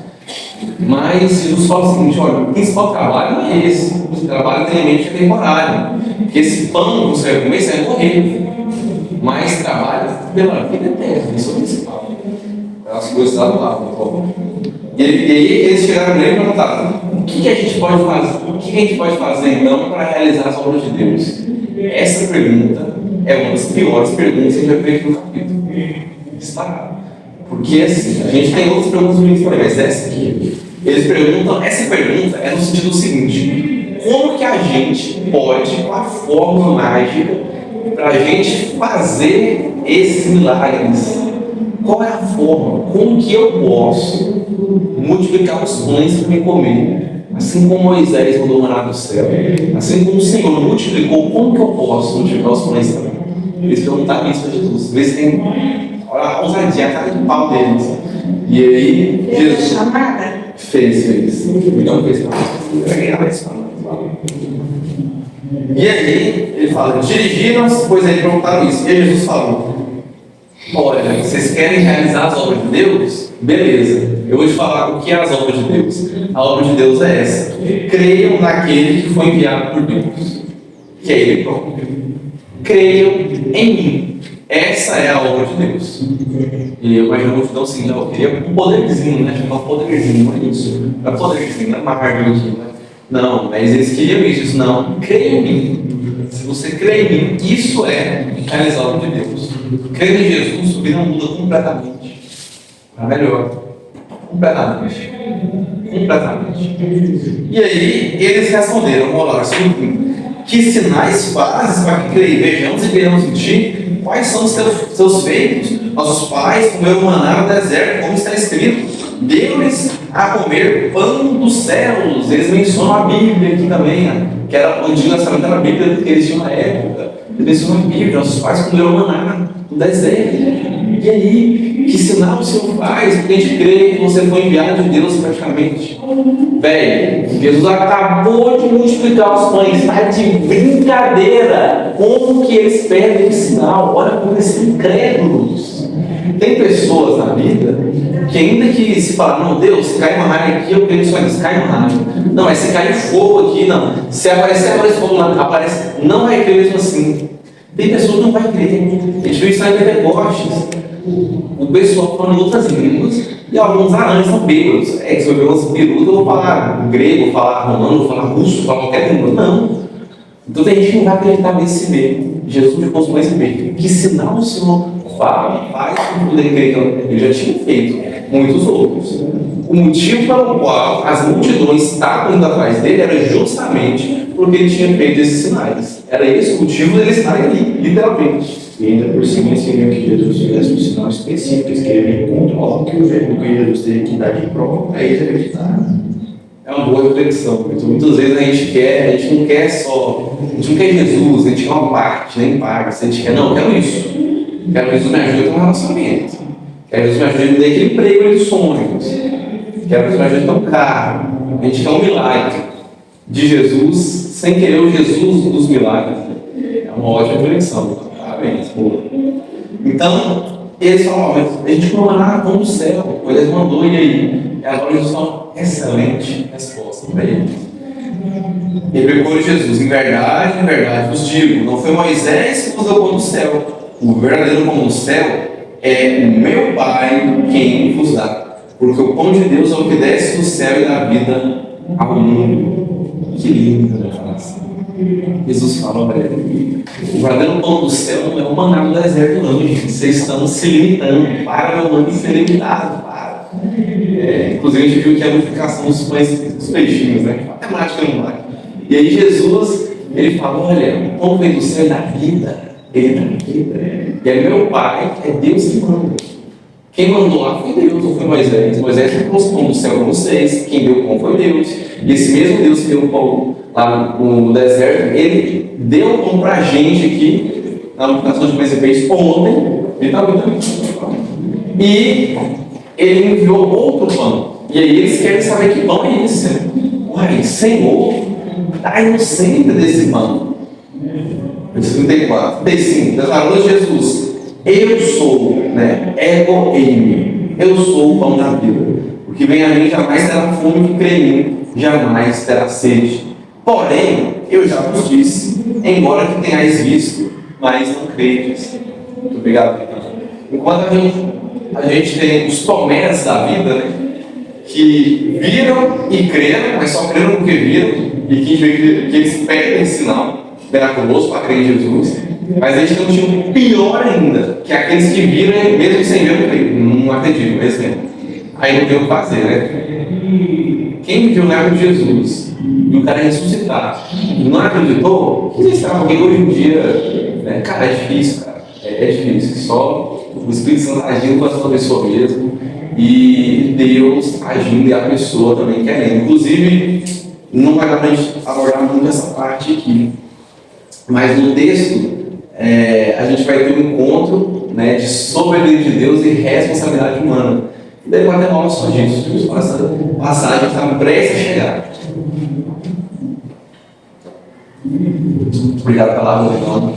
Mas Jesus fala o seguinte, olha, o principal trabalho não é esse. O trabalho tem em mente é temporário. Porque esse pão que você vai comer, você vai morrer. Mas trabalho pela vida eterna, isso é o principal. As coisas lá do lado, por favor. E aí eles chegaram nele e perguntaram, o que a gente pode fazer? O que a gente pode fazer então para realizar as obras de Deus? Essa pergunta é uma das piores perguntas que a gente vai ver aqui no capítulo. Disparado. Porque assim, a gente tem outras perguntas bonitas também, mas essa aqui, eles perguntam, essa pergunta é no sentido seguinte, como que a gente pode, com a fórmula mágica, para a gente fazer esses milagres? Qual é a forma? Como que eu posso multiplicar os pães para me comer? Assim como Moisés mandou o maná do céu, assim como o Senhor multiplicou, como que eu posso multiplicar os pães também? Eles perguntaram isso para Jesus. Vê se tem, olha a ousadia, a cara de pau deles. E aí, Jesus fez. Então fez para E aí, ele fala, dirigiram-se, pois aí perguntaram isso. E aí Jesus falou, olha, vocês querem realizar as obras de Deus? Beleza, eu vou te falar o que é as obras de Deus. A obra de Deus é essa: creiam naquele que foi enviado por Deus, que é Ele próprio. Creiam em mim. Essa é a obra de Deus. E eu imagino que não assim, eu queria um poderzinho, né? Chamar poderzinho, não é isso. Não é poderzinho, não é Marvel aqui, né? Não, mas eles queriam isso. Não, creia em mim. Se você crê em mim, isso é realizar a obra de Deus. Crer em Jesus, sua vida muda completamente. Para melhor. Completamente. E aí, eles responderam, olá, que sinais fazes para que creia? Vejamos e veremos em ti quais são os seus feitos. Nossos pais comeram maná no deserto, como está escrito, deu-lhes a comer pão dos céus. Eles mencionam a Bíblia aqui também, né? Que era o Antigo Testamento, era a Bíblia que eles tinham na época. Eles mencionam a Bíblia, nossos pais comeram maná no deserto. E aí, que sinal o Senhor faz? Porque a gente crê que você foi enviado de Deus praticamente. Velho, Jesus acabou de multiplicar os pães, está de brincadeira. Como que eles perdem o sinal? Olha como eles são incrédulos. Tem pessoas na vida que ainda que se fala, não, Deus, se cai uma raia aqui, eu creio que isso vai cai uma raia. Não, mas se cai fogo aqui, não. Se aparecer fogo lá, aparece, não vai crer mesmo assim. Tem pessoas que não vai crer. A gente viu isso aí em Pentecostes. O pessoal falando em outras línguas e alguns aranhas são bêbados. É que se eu ver umas perudas, eu vou falar grego, vou falar romano, vou falar russo, vou falar qualquer língua. Não. Então tem gente que não vai acreditar nesse meio. Jesus me consumiu esse meio. Que sinal o Senhor faz para poder crer que ele já tinha feito? muitos outros. O motivo pelo qual as multidões estavam indo atrás dele era justamente porque ele tinha feito esses sinais. Era esse o motivo dele estarem ali, literalmente. E ainda por cima eles queriam que Jesus fizesse um sinal específico, eles queriam controlar o que Jesus teria que dar de prova para eles acreditarem. É uma boa reflexão. Então, muitas vezes a gente não quer só, a gente não quer Jesus, a gente quer uma parte, nem parte. A gente quer, não, eu quero isso. Quero que Jesus me ajude a ter um relacionamento. Quero que Jesus me ajude a me dar aquele emprego dos sonhos. Quero que Jesus me ajude a ter um carro. A gente quer um milagre de Jesus, sem querer o Jesus dos milagres. É uma ótima reflexão. Parabéns, pô. Então, eles falam, mas a gente não mandar pão do céu. Eles mandou, e aí? E agora Jesus fala, excelente resposta para eles. Ele pregou Jesus, em verdade vos digo, não foi Moisés que vos deu o pão do céu. O verdadeiro pão do céu é o meu Pai quem vos dá. Porque o pão de Deus é o que desce do céu e dá vida ao mundo. Que lindo, né? Jesus fala para ele, o verdadeiro pão do céu não é o maná do deserto, não, gente. Vocês estão se limitando. Para, meu mano, ser limitado. Para. Inclusive, a gente viu que a multiplicação dos pães dos peixinhos, né? Matemática não vai. E aí, Jesus, ele fala: olha, o pão vem do céu e dá vida. Ele dá vida. E aí, meu Pai é Deus que manda. Quem mandou lá foi Deus, não foi Moisés. Moisés que trouxe o pão do céu para vocês. Quem deu o pão foi Deus. E esse mesmo Deus que deu o pão lá no deserto, ele deu o pão para a gente aqui, na multiplicação de pães e peixes, ontem. E ele enviou outro pão. E aí eles querem saber que pão é esse. Uai, Senhor, dai-nos sempre desse pão. Versículo 34, 35. Declarou Jesus: eu sou, ego eimi, eu sou o pão da vida. O que vem a mim jamais terá fome, que crê em mim jamais terá sede. Porém, eu já vos disse, embora que tenhais visto, mas não credes. Muito obrigado, Ricardo. Enquanto a gente tem os Tomés da vida, que viram e creram, mas só creram porque viram, e que eles pedem sinal miraculoso para crer em Jesus. Mas a gente tem um tipo pior ainda, que é aqueles que viram, mesmo sem ver, não creem. Não acredito, mesmo. Aí não tem o que fazer, né? Quem viu o milagre de Jesus e o cara ressuscitar e não acreditou, o que você está alguém hoje em dia? Cara, é difícil, cara. É difícil. Só o Espírito Santo agindo com a sua pessoa mesmo e Deus agindo e a pessoa também querendo. Inclusive, não vai dar para a gente abordar muito essa parte aqui, mas no texto a gente vai ter um encontro de soberania de Deus e responsabilidade humana. E daí vai ter aula só disso. Essa passagem está prestes a chegar. Obrigado pela palavra, irmão.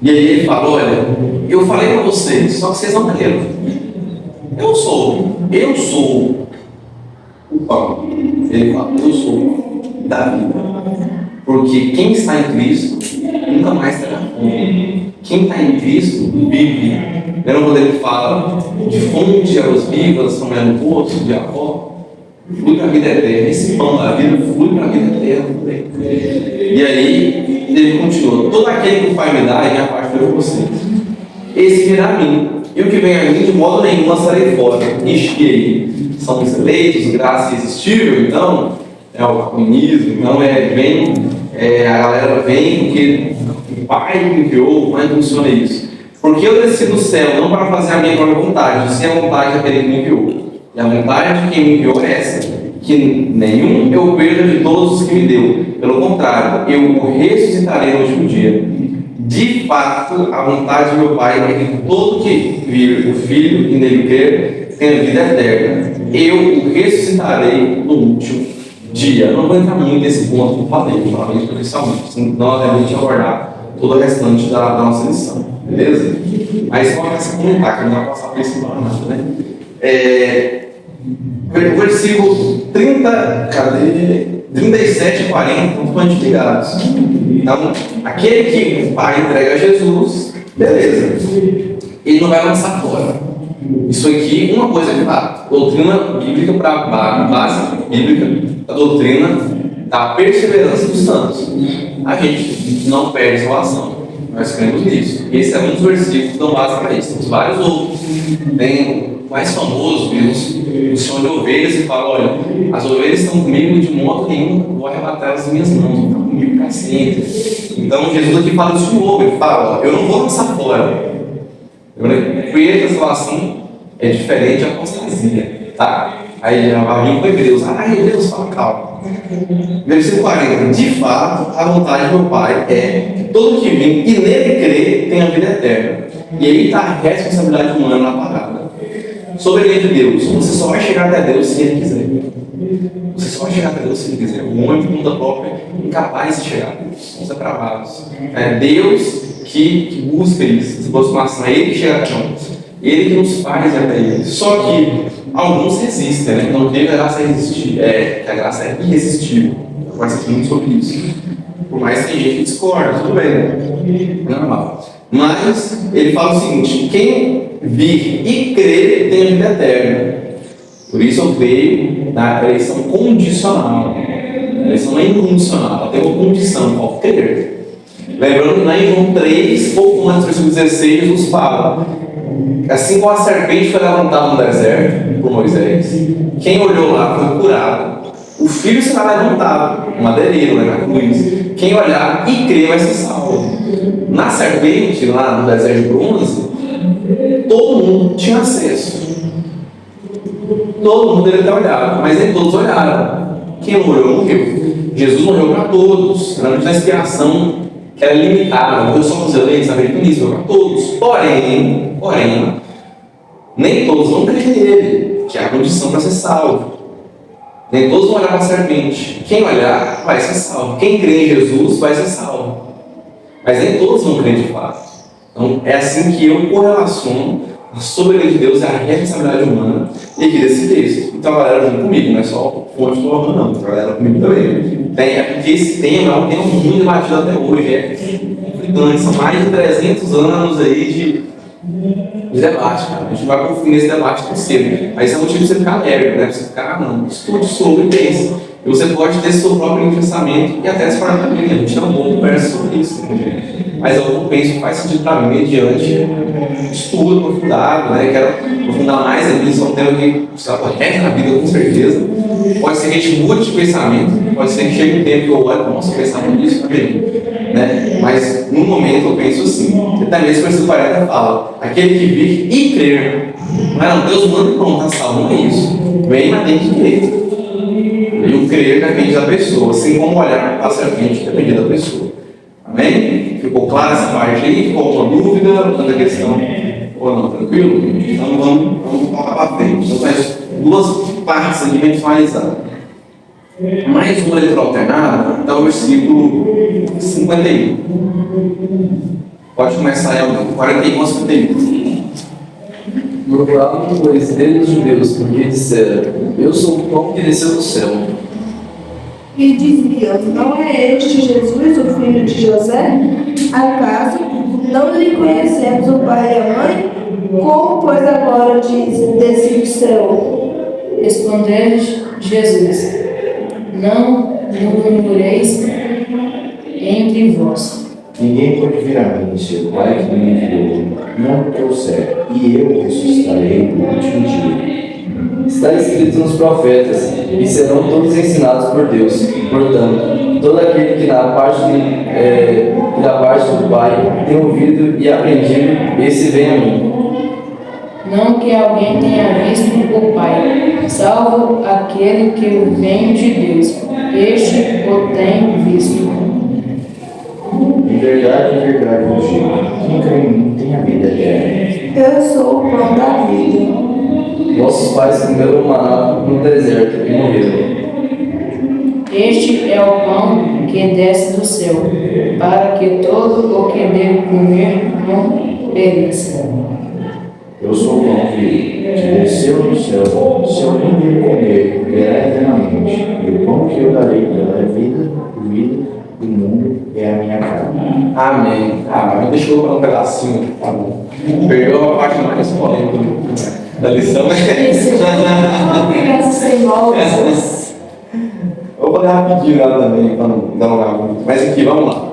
E aí ele falou: olha, eu falei para vocês, só que vocês não creram. Eu sou o pão. Ele fala: eu sou o pão da vida. Porque quem está em Cristo nunca mais terá fome. Quem está em Cristo vive. Lembra quando ele fala de fonte de águas vivas, São no poço de Jacó? Flui para a vida eterna. Esse pão da vida flui para a vida eterna também. E aí ele continua: todo aquele que o Pai me dá, é minha parte para vocês. Esse virá a mim. E o que vem a mim, de modo nenhum lançarei fora. Ixi, e aí? São os eleitos, graça irresistível, então? É o comunismo, então a galera vem porque o Pai me enviou, como é que funciona isso? Porque eu desci do céu não para fazer a minha própria vontade, sim a vontade daquele que me enviou. E a vontade de quem me enviou é essa, que nenhum eu perda de todos os que me deu. Pelo contrário, eu o ressuscitarei no último dia. De fato, a vontade do meu Pai é que todo que vir o Filho e nele crer tenha vida eterna. Eu o ressuscitarei no último dia. Eu não vou entrar muito nesse ponto que eu falei superficialmente, senão realmente abordar todo o restante da nossa lição, beleza? Mas só para se comentar, que não vai passar por isso não nada, Versículo 37 e 40, estão ligados. Então, aquele que o Pai entrega a Jesus, beleza, ele não vai lançar fora. Isso aqui, uma coisa é fato, doutrina bíblica para a base bíblica da doutrina da perseverança dos santos. A gente não perde salvação, nós cremos nisso. Esse é um dos versículos que dão base para isso. Temos vários outros. Tem mais famoso, o senhor de ovelhas, e fala: olha, as ovelhas estão comigo, de modo nenhum vou arrebatar as minhas mãos, estão comigo para sempre. Então Jesus aqui fala isso de novo, ele fala: eu não vou lançar fora. Porque a salvação é diferente da apostasia, tá? Aí já vem com Hebreus: ai Deus, fala calma. Versículo 40: de fato, a vontade do meu Pai é que todo que vem e nele crê tenha vida eterna. E aí está a responsabilidade humana na parada. Soberania de Deus: você só vai chegar até Deus se Ele quiser. Você só vai chegar até Deus se Ele quiser. O homem, por conta própria, é incapaz de chegar a Deus. Somos depravados. É Deus que busca isso, essa aproximação. É Ele que chega até nós. Ele que nos faz até Ele. Só que alguns resistem, né? Então, a graça é resistir. Que a graça é irresistível. Eu vou falar muito sobre isso. Por mais que tem gente que discorda, tudo bem, né? Normal. Mas ele fala o seguinte: quem vir e crer tem a vida eterna. Por isso eu creio na eleição condicional. A eleição não é incondicional, ela tem uma condição, qual crer. Lembrando que lá em João 3, pouco antes do versículo 16, Jesus fala: assim como a serpente foi levantada no deserto por Moisés, quem olhou lá foi curado. O filho será levantado, um madeireiro, né, na cruz. Quem olhar e crer vai ser salvo. Na serpente, lá no deserto de bronze, todo mundo tinha acesso. Todo mundo deveria ter olhado, mas nem todos olharam. Quem não olhou, morreu. Jesus morreu para todos. Era uma expiação que era limitada. Morreu só para os eleitos, americanismo, para todos. Porém, nem todos vão crer nele, que é a condição para ser salvo. Nem todos vão olhar para a serpente. Quem olhar vai ser salvo. Quem crê em Jesus vai ser salvo. Mas nem todos vão crer de fato. Então é assim que eu correlaciono a soberania de Deus e a responsabilidade humana e aqui desse texto. Então a galera vem comigo, não é só o fonte do Orlando, não. A galera comigo também. É porque esse tema é um tema muito debatido até hoje. É conflitante. São mais de 300 anos aí de debate, cara. A gente vai confundir nesse debate tão cedo. Mas isso é motivo de você ficar alegre, né? Você ficar, não, estude sobre, pense. E você pode ter seu próprio pensamento e até se parar também. A gente não vou conversa sobre isso, né? Mas eu penso que faz sentido para mim mediante estudo aprofundado, né? Quero aprofundar mais aqui, isso é um tema que está por resto na vida, com certeza. Pode ser que a gente mude de pensamento, pode ser que chegue um tempo que eu olho, nossa, pensava nisso também. Né? Mas no momento eu penso assim, até mesmo o versículo 40 fala: aquele que vir e crer. Não, Deus manda e pronto, tá salvo, não é isso. Vem, mas tem que crer. E o crer depende da pessoa, assim como olhar para a serpente depende da pessoa. Amém? Ficou clara essa parte aí? Ficou alguma dúvida quanto à questão? Ou não? Tranquilo? Então vamos colocar para frente. Então, faz duas partes aqui bem finalizadas. Mais uma letra alternada, está o versículo 51. Pode começar aí, 41 a 51. Murmuravam, pois, dele os judeus, porque disseram: eu sou o pão que desceu do céu. E diziam: não é este Jesus, o filho de José? Acaso não lhe conhecemos o pai e a mãe? Como, pois, agora diz: desci do céu? Respondeu-lhes Jesus: não murmureis entre vós. Ninguém pode vir a mim se o Pai que me enviou não o trouxer, e eu ressuscitarei no último dia. Está escrito nos profetas: e serão todos ensinados por Deus. Portanto, todo aquele que da parte do Pai tem ouvido e aprendido, esse vem a mim. Não que alguém tenha visto o Pai, salvo aquele que vem de Deus. Este o tem visto. Em verdade vos digo: quem crê em mim tem a vida eterna. Eu sou o pão da vida. Nossos pais comeram maná no deserto e morreram. Este é o pão que desce do céu, para que todo o que dele comer não pereça. Eu sou o pão que desceu do céu. Se alguém dele comer, viverá eternamente. E o pão que eu darei pela vida do mundo é a minha carne. Amém. Mas deixa eu colocar um pedacinho, tá bom? Perdeu a parte mais polêmica da lição. Crianças sem moldes. Eu vou fazer rapidinho ela também, para não dar muito. Mas aqui, vamos lá.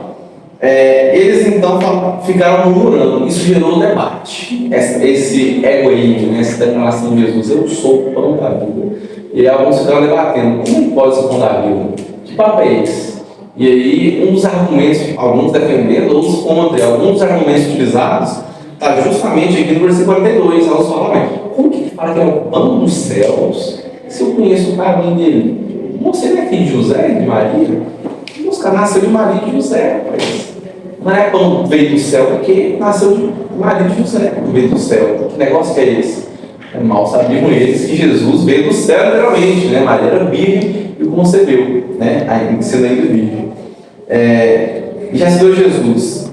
Eles então ficaram murmurando. Isso gerou debate. Esse egoísmo, essa declaração de Jesus: eu sou o pão da vida. E aí alguns ficaram debatendo: como pode ser o pão da vida? Que papo é esse? E aí, um dos argumentos, alguns defendendo, outros contra, alguns dos argumentos utilizados está justamente aqui no versículo 42. Elas falam: como que ele fala que é o pão dos céus se eu conheço o caminho dele? Você não é filho de José e de Maria? Os caras nasceu de Maria e de José, rapaz. Não é pão que veio do céu, porque nasceu de Maria e de José, que veio do céu. Que negócio que é esse? Mal sabiam eles que Jesus veio do céu, literalmente, né? Maria era virgem e o concebeu, né? Ainda sendo ainda virgem. Já recebeu Jesus: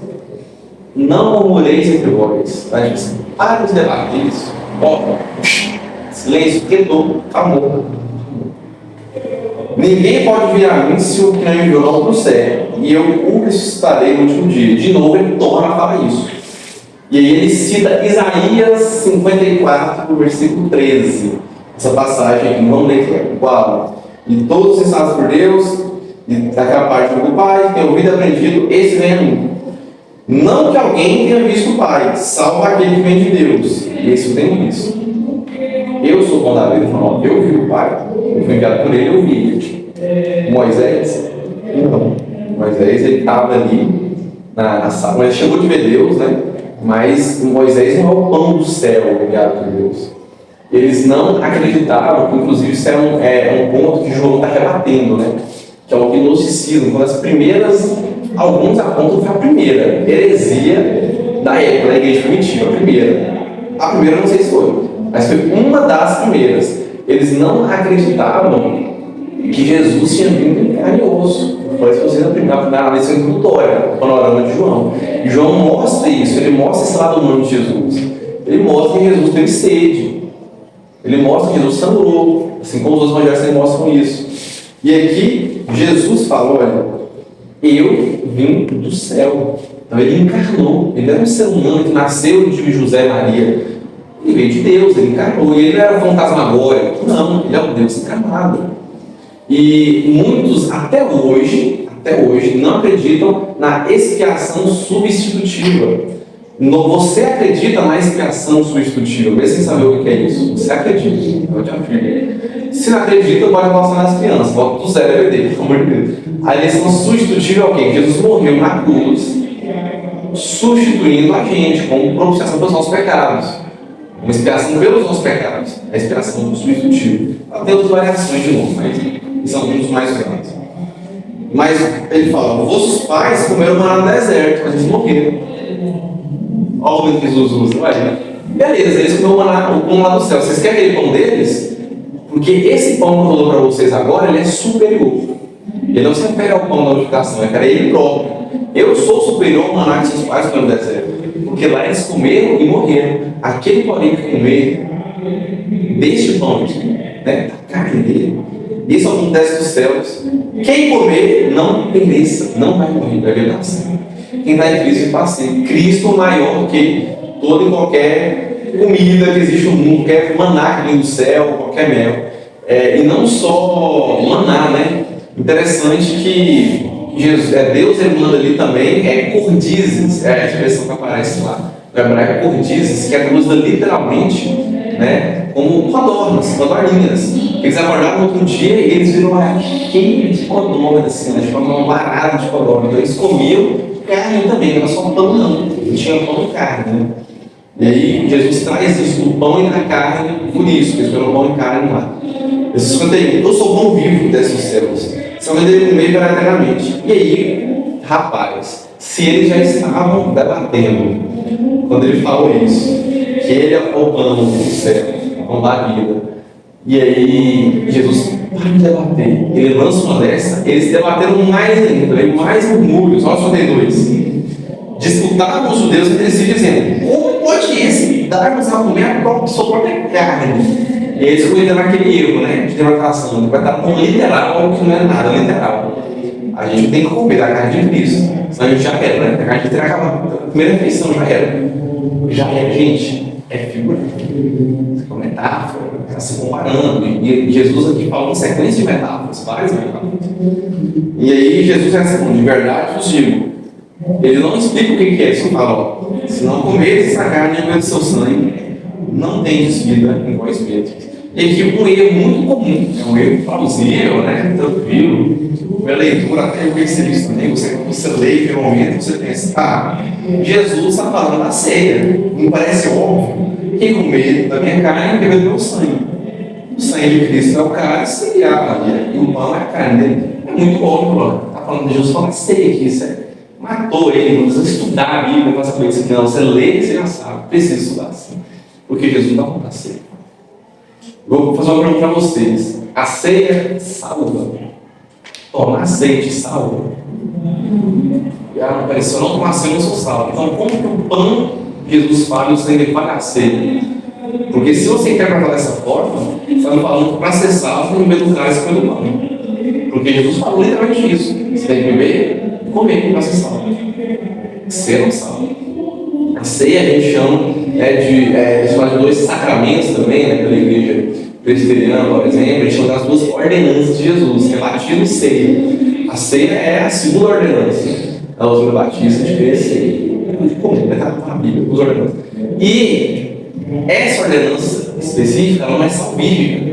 não murmureis entre vós. Tá? Assim, para de debater isso. Silêncio, quietou, acabou. Ninguém pode vir a mim se o que não enviou não trouxer, e eu o ressuscitarei no último dia. De novo, ele torna a falar isso. E aí ele cita Isaías 54, versículo 13. Essa passagem aqui, vamos ler que é igual. E todos ensinados por Deus, e daquela parte do Pai, tem ouvido e aprendido, esse vem a mim. Não que alguém tenha visto o Pai, salvo aquele que vem de Deus. E esse eu tenho visto. Eu sou o pão da vida, falando: eu vi o Pai, eu fui enviado por ele, eu vi. Moisés? Não. Moisés, ele estava ali na sala, ele chegou de ver Deus, né? Mas Moisés não é o pão do céu enviado por Deus. Eles não acreditavam, inclusive isso é um ponto que João está rebatendo, né? Que é o gnosticismo. Quando as primeiras, alguns apontam que foi a primeira heresia da época da igreja primitiva, a primeira não sei se foi, mas foi uma das primeiras. Eles não acreditavam que Jesus tinha vindo em carne e osso. Foi se vocês na lição introdutória, o panorama de João. E João mostra isso, ele mostra esse lado humano de Jesus. Ele mostra que Jesus teve sede. Ele mostra que Jesus sangrou, assim como os outros evangelhos mostram isso. E aqui, Jesus falou: olha, eu vim do céu. Então ele encarnou. Ele era um ser humano que nasceu de José e Maria. Ele veio de Deus, ele encarnou. E ele não era fantasmagórico. Não, ele é o Deus encarnado. E muitos, até hoje, não acreditam na expiação substitutiva. Você acredita na expiação substitutiva, mesmo sem saber o que é isso. Você acredita, eu te afirmo. Se não acredita, pode passar nas crianças, volta do zero a dele, pelo amor de Deus. A eleição substitutiva é o quê? Jesus morreu na cruz, substituindo a gente, como propiciação pelos nossos pecados. Uma expiação pelos nossos pecados. A expiação substitutiva. Ela tem outras variações de novo, mas são uns mais grandes. Mas ele fala: vossos pais comeram maná no deserto, mas eles morreram. Olha o que Jesus usa, vai. Beleza, eles comeram o pão lá do céu. Vocês querem aquele pão deles? Porque esse pão que eu dou para vocês agora, ele é superior. Ele não se refere ao pão da unificação, é para ele próprio. Eu sou superior ao maná que seus pais comeram no deserto. Porque lá eles comeram e morreram. Aquele porém que comer deste pão, né, da carne dele, isso é o pão desce dos céus. Quem comer não pereça, não vai morrer, vai ver nascer. Quem está em Cristo vai ser. Cristo maior do que toda e qualquer comida que existe no mundo, qualquer maná que vem do céu, qualquer mel. E não só maná, né? Interessante que Deus ele manda ali também cordizes, é a expressão que aparece lá no hebraico, cordizes, que é traduzida literalmente, né, como codorninhas. Eles acordaram no outro dia e eles viram lá cheio de codornas, assim, né, tipo uma varada de codornas. Então eles comiam carne também, não era só pão não tinha pão e carne, né? E aí Jesus traz isso no pão e na carne, por isso, eles comeram pão e carne lá. Jesus 51, eu sou o pão vivo que desce dos céus. Se alguém dele comer, verá eternamente. E aí, rapaz, se eles já estavam debatendo, quando ele falou isso, que ele é o pão do céu, o pão da vida, e aí Jesus para de debater, ele lança uma dessa, eles debateram mais ainda, mais murmúrios, olha só, tem dois. Disputaram com os judeus entre si, dizendo: como pode esse dar-nos a comer a sua própria carne? E eles cometeram aquele erro, né, de demarcação. Ele vai estar com literal, algo que não é nada literal. A gente tem que comer a carne de Cristo, senão a gente já era, né? A carne de Cristo acabou. A primeira refeição já era. Gente, é figura. É uma metáfora, está se comparando. E Jesus aqui fala uma sequência de metáforas, várias metáforas. E aí Jesus responde: de verdade vos digo, Ele não explica o que é, só fala, ó, se não comer essa carne e beber do seu sangue, não tem vida em vós mesmos. E aqui um erro muito comum, é um erro plausível, né? Tranquilo. Uma leitura até eu percebi isso também. Você lê em um momento, você pensa, Jesus está falando da ceia. Não parece óbvio? Quem comer da minha carne e beber do meu sangue. O sangue de Cristo é o cálice e o pão é a carne dele. É muito óbvio, está falando de Jesus, falando da ceia aqui, isso matou ele, não precisa estudar a Bíblia para saber isso aqui, não. Você lê e você já sabe, precisa estudar assim. Porque Jesus não dá conta da ceia. Vou fazer uma pergunta para vocês. A ceia salva? Tomar ceia te salva? Se eu não tomar ceia, eu não sou salvo. Então, como que o pão Jesus fala e o sangue fala a ceia? Porque se você interpretar dessa forma, você está falando que para ser salvo, tem que beber do cálice pelo pão. Porque Jesus falou literalmente isso. Você tem que beber e comer para ser salvo. Ceia não salva. A ceia a gente chama de dois sacramentos também, né, pela igreja presbiteriana, por exemplo, a gente chama das duas ordenanças de Jesus, que é batismo e ceia. A ceia é a segunda ordenança. A outra batista de crescer, de comer, está na Bíblia, duas ordenanças. E essa ordenança específica, ela não é salvífica.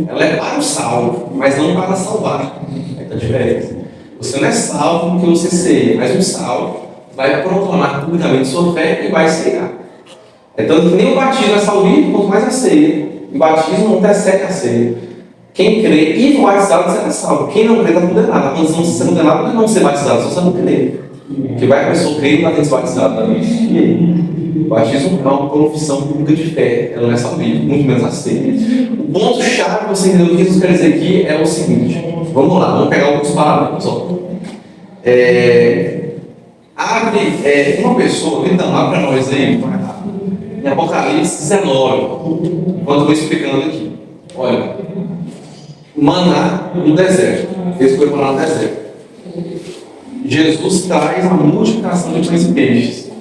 Ela é para o salvo, mas não para salvar. É a diferença. Você não é salvo porque você ceia, mas o salvo vai proclamar publicamente sua fé e vai ceiar. É tanto que nem o batismo é salvífico, quanto mais a ceia. O batismo não antecede a ceia. Quem crê e for batizado será salvo. Quem não crê está condenado. A condição de ser condenado não é não ser batizado, só você não crer. Porque vai a pessoa crer e não vai ter que ser batizado. E aí? O batismo é uma confissão pública de fé. Ela não é salvífica, muito menos a ceia. O ponto-chave que você entendeu o que Jesus quer dizer aqui é o seguinte. Vamos lá, vamos pegar alguns parágrafos. Uma pessoa, então, lá para nós aí, em Apocalipse 19, enquanto eu vou explicando aqui. Olha, maná no deserto. Esse foi maná no deserto. Jesus traz a multiplicação de pães e peixes,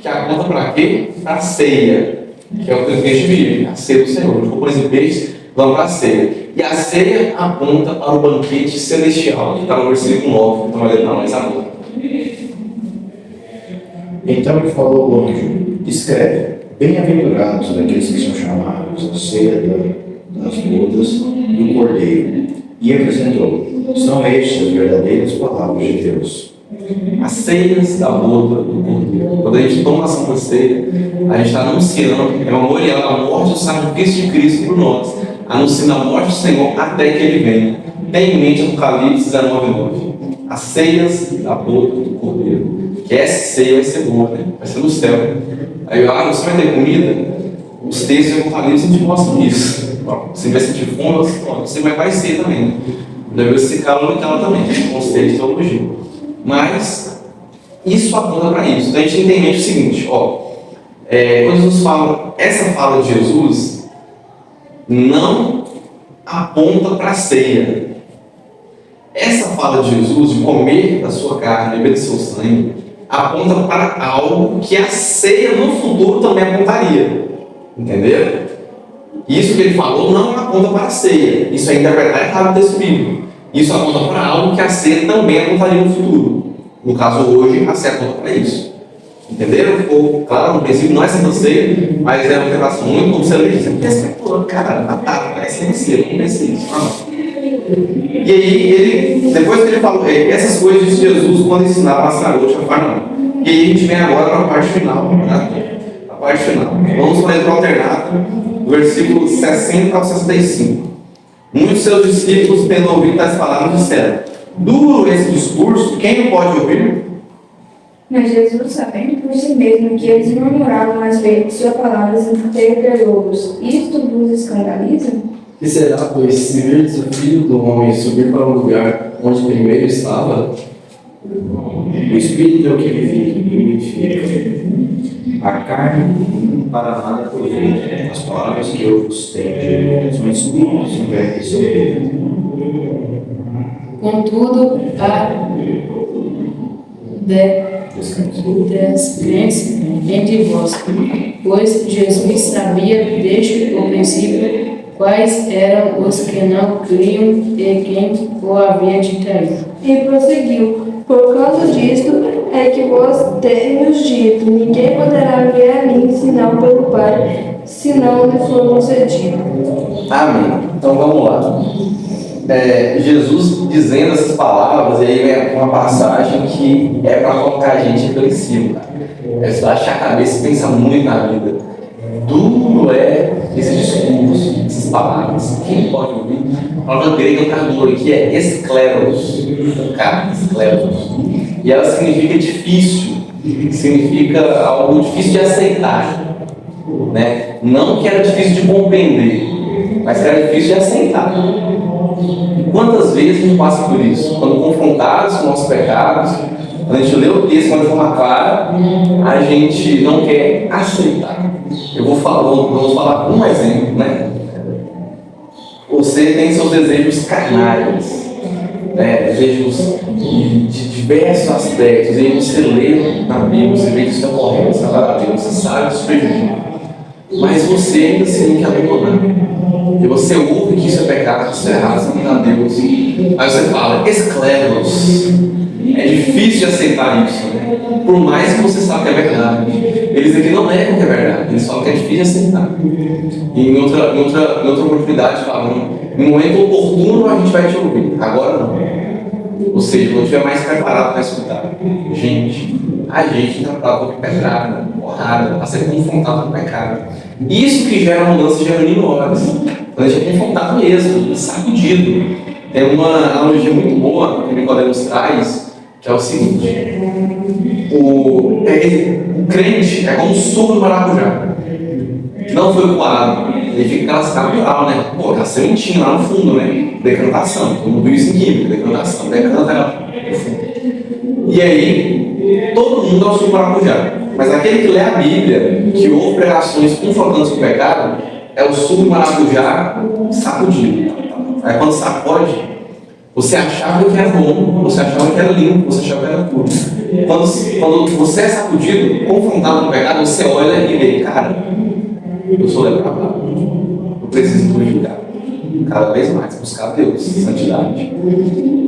que aponta para quê? Para a ceia, que é o que o peixe vive, a ceia do Senhor. Os pães e peixes vão para a ceia. E a ceia aponta para o banquete celestial, que está no versículo 9, que estão olhando para nós agora. Então ele falou ao anjo, escreve, bem-aventurados daqueles que são chamados à ceia das bodas do Cordeiro. E acrescentou, são estas as verdadeiras palavras de Deus. As ceias da boda do Cordeiro. Quando a gente toma a Santa Ceia, a gente está anunciando, é memorial a morte do sacrifício de Cristo por nós, anunciando a morte do Senhor até que Ele venha. Tem em mente Apocalipse 19:9. As ceias da boda do Cordeiro. Que essa ceia vai ser boa, né? Vai ser no céu. Aí, você vai ter comida? Os textos de Apocalipse a gente mostram isso. Você vai sentir fome, você vai ser também. Deve ser calo e calo também, com os textos de teologia. Mas, isso aponta para isso. Então a gente tem em mente o seguinte, quando Jesus fala, essa fala de Jesus não aponta para a ceia. Essa fala de Jesus, de comer da sua carne e beber do seu sangue, aponta para algo que a ceia no futuro também apontaria. Entenderam? Isso que ele falou não aponta para a ceia. Isso é interpretar errado o texto bíblico. Isso aponta para algo que a ceia também apontaria no futuro. No caso, hoje, a ceia aponta para isso. Entenderam? Ficou claro? No princípio não é Santa Ceia, mas é uma interpretação muito como você lê. Você pensa, cara, batata, parece nem ceia, não pensa isso. E aí, depois que ele falou, essas coisas disse Jesus quando ensinava a saúde a Cafarnaum. E aí a gente vem agora para a parte final. A parte final. Vamos para a letra alternata, do versículo 60 ao 65. Muitos de seus discípulos, tendo ouvido tais palavras, disseram: duro esse discurso, quem o pode ouvir? Mas Jesus, sabendo por si mesmo que eles murmuravam às vezes sua palavras, interpelou-os: isto vos escandaliza? Que será, pois, se virdes o Filho do Homem subir para o lugar onde primeiro estava? O Espírito é o que vivifica. A carne não para nada aproveita. As palavras que eu vos tenho são espíritos e verdes são vida. Contudo, há descrentes entre vós, pois Jesus sabia desde o princípio quais eram os que não criam e quem o havia de trair. E prosseguiu: por causa disto, é que vos tenho dito: ninguém poderá vir a mim senão pelo Pai, senão lhe for concedido. Amém. Então vamos lá. Jesus dizendo essas palavras, e aí vem uma passagem que é para colocar a gente reflexivo. É só achar a cabeça e pensar muito na vida. Duro é esse discurso, essas palavras. Quem pode ouvir? A palavra grega está dura, que é escleros. Cara, escleros. E ela significa difícil, significa algo difícil de aceitar. Né? Não que era difícil de compreender, mas que era difícil de aceitar. E quantas vezes a gente passa por isso? Quando confrontados com nossos pecados, quando a gente lê o texto de forma clara, a gente não quer aceitar. Eu vou falar um exemplo, né? Você tem seus desejos carnais, né? Desejos de diversos aspectos, e aí você lê na Bíblia, você vê que isso é correto, isso é verdadeiro, você sabe que isso prejudica. Mas você ainda assim quer abandonar. E você ouve que isso é pecado, que isso é errado, você não dá Deus. Aí você fala, escleros. É difícil de aceitar isso, né? Por mais que você saiba que é verdade. Eles aqui não negam que é verdade, eles falam que é difícil de aceitar. E em outra oportunidade falam, no momento oportuno a gente vai te ouvir, agora não. Ou seja, quando estiver mais preparado para escutar. Gente, a gente está preparado para ouvir pedrada, porrada, para ser confrontado com o pecado. Isso que gera mudança de horas. Quando a gente é confrontado mesmo, sacudido. Tem uma analogia muito boa que o Nicodemos traz, que é o seguinte: o crente é como um suco de maracujá, que não foi coado. Ele fica aquela escala né? Pô, aquela sementinha lá no fundo, né? Decantação. Todo mundo viu isso em química, decantação. Decanta ela no fundo. E aí, todo mundo é o suco de maracujá. Mas aquele que lê a Bíblia, que ouve pregações confrontantes com o pecado, é o suco de maracujá sacudido. Aí quando sacode, você achava que era bom, você achava que era limpo, você achava que era puro. Quando você é sacudido, confrontado com o pecado, você olha e vê, cara, eu sou depravado, eu preciso purificar cada vez mais, buscar Deus, santidade.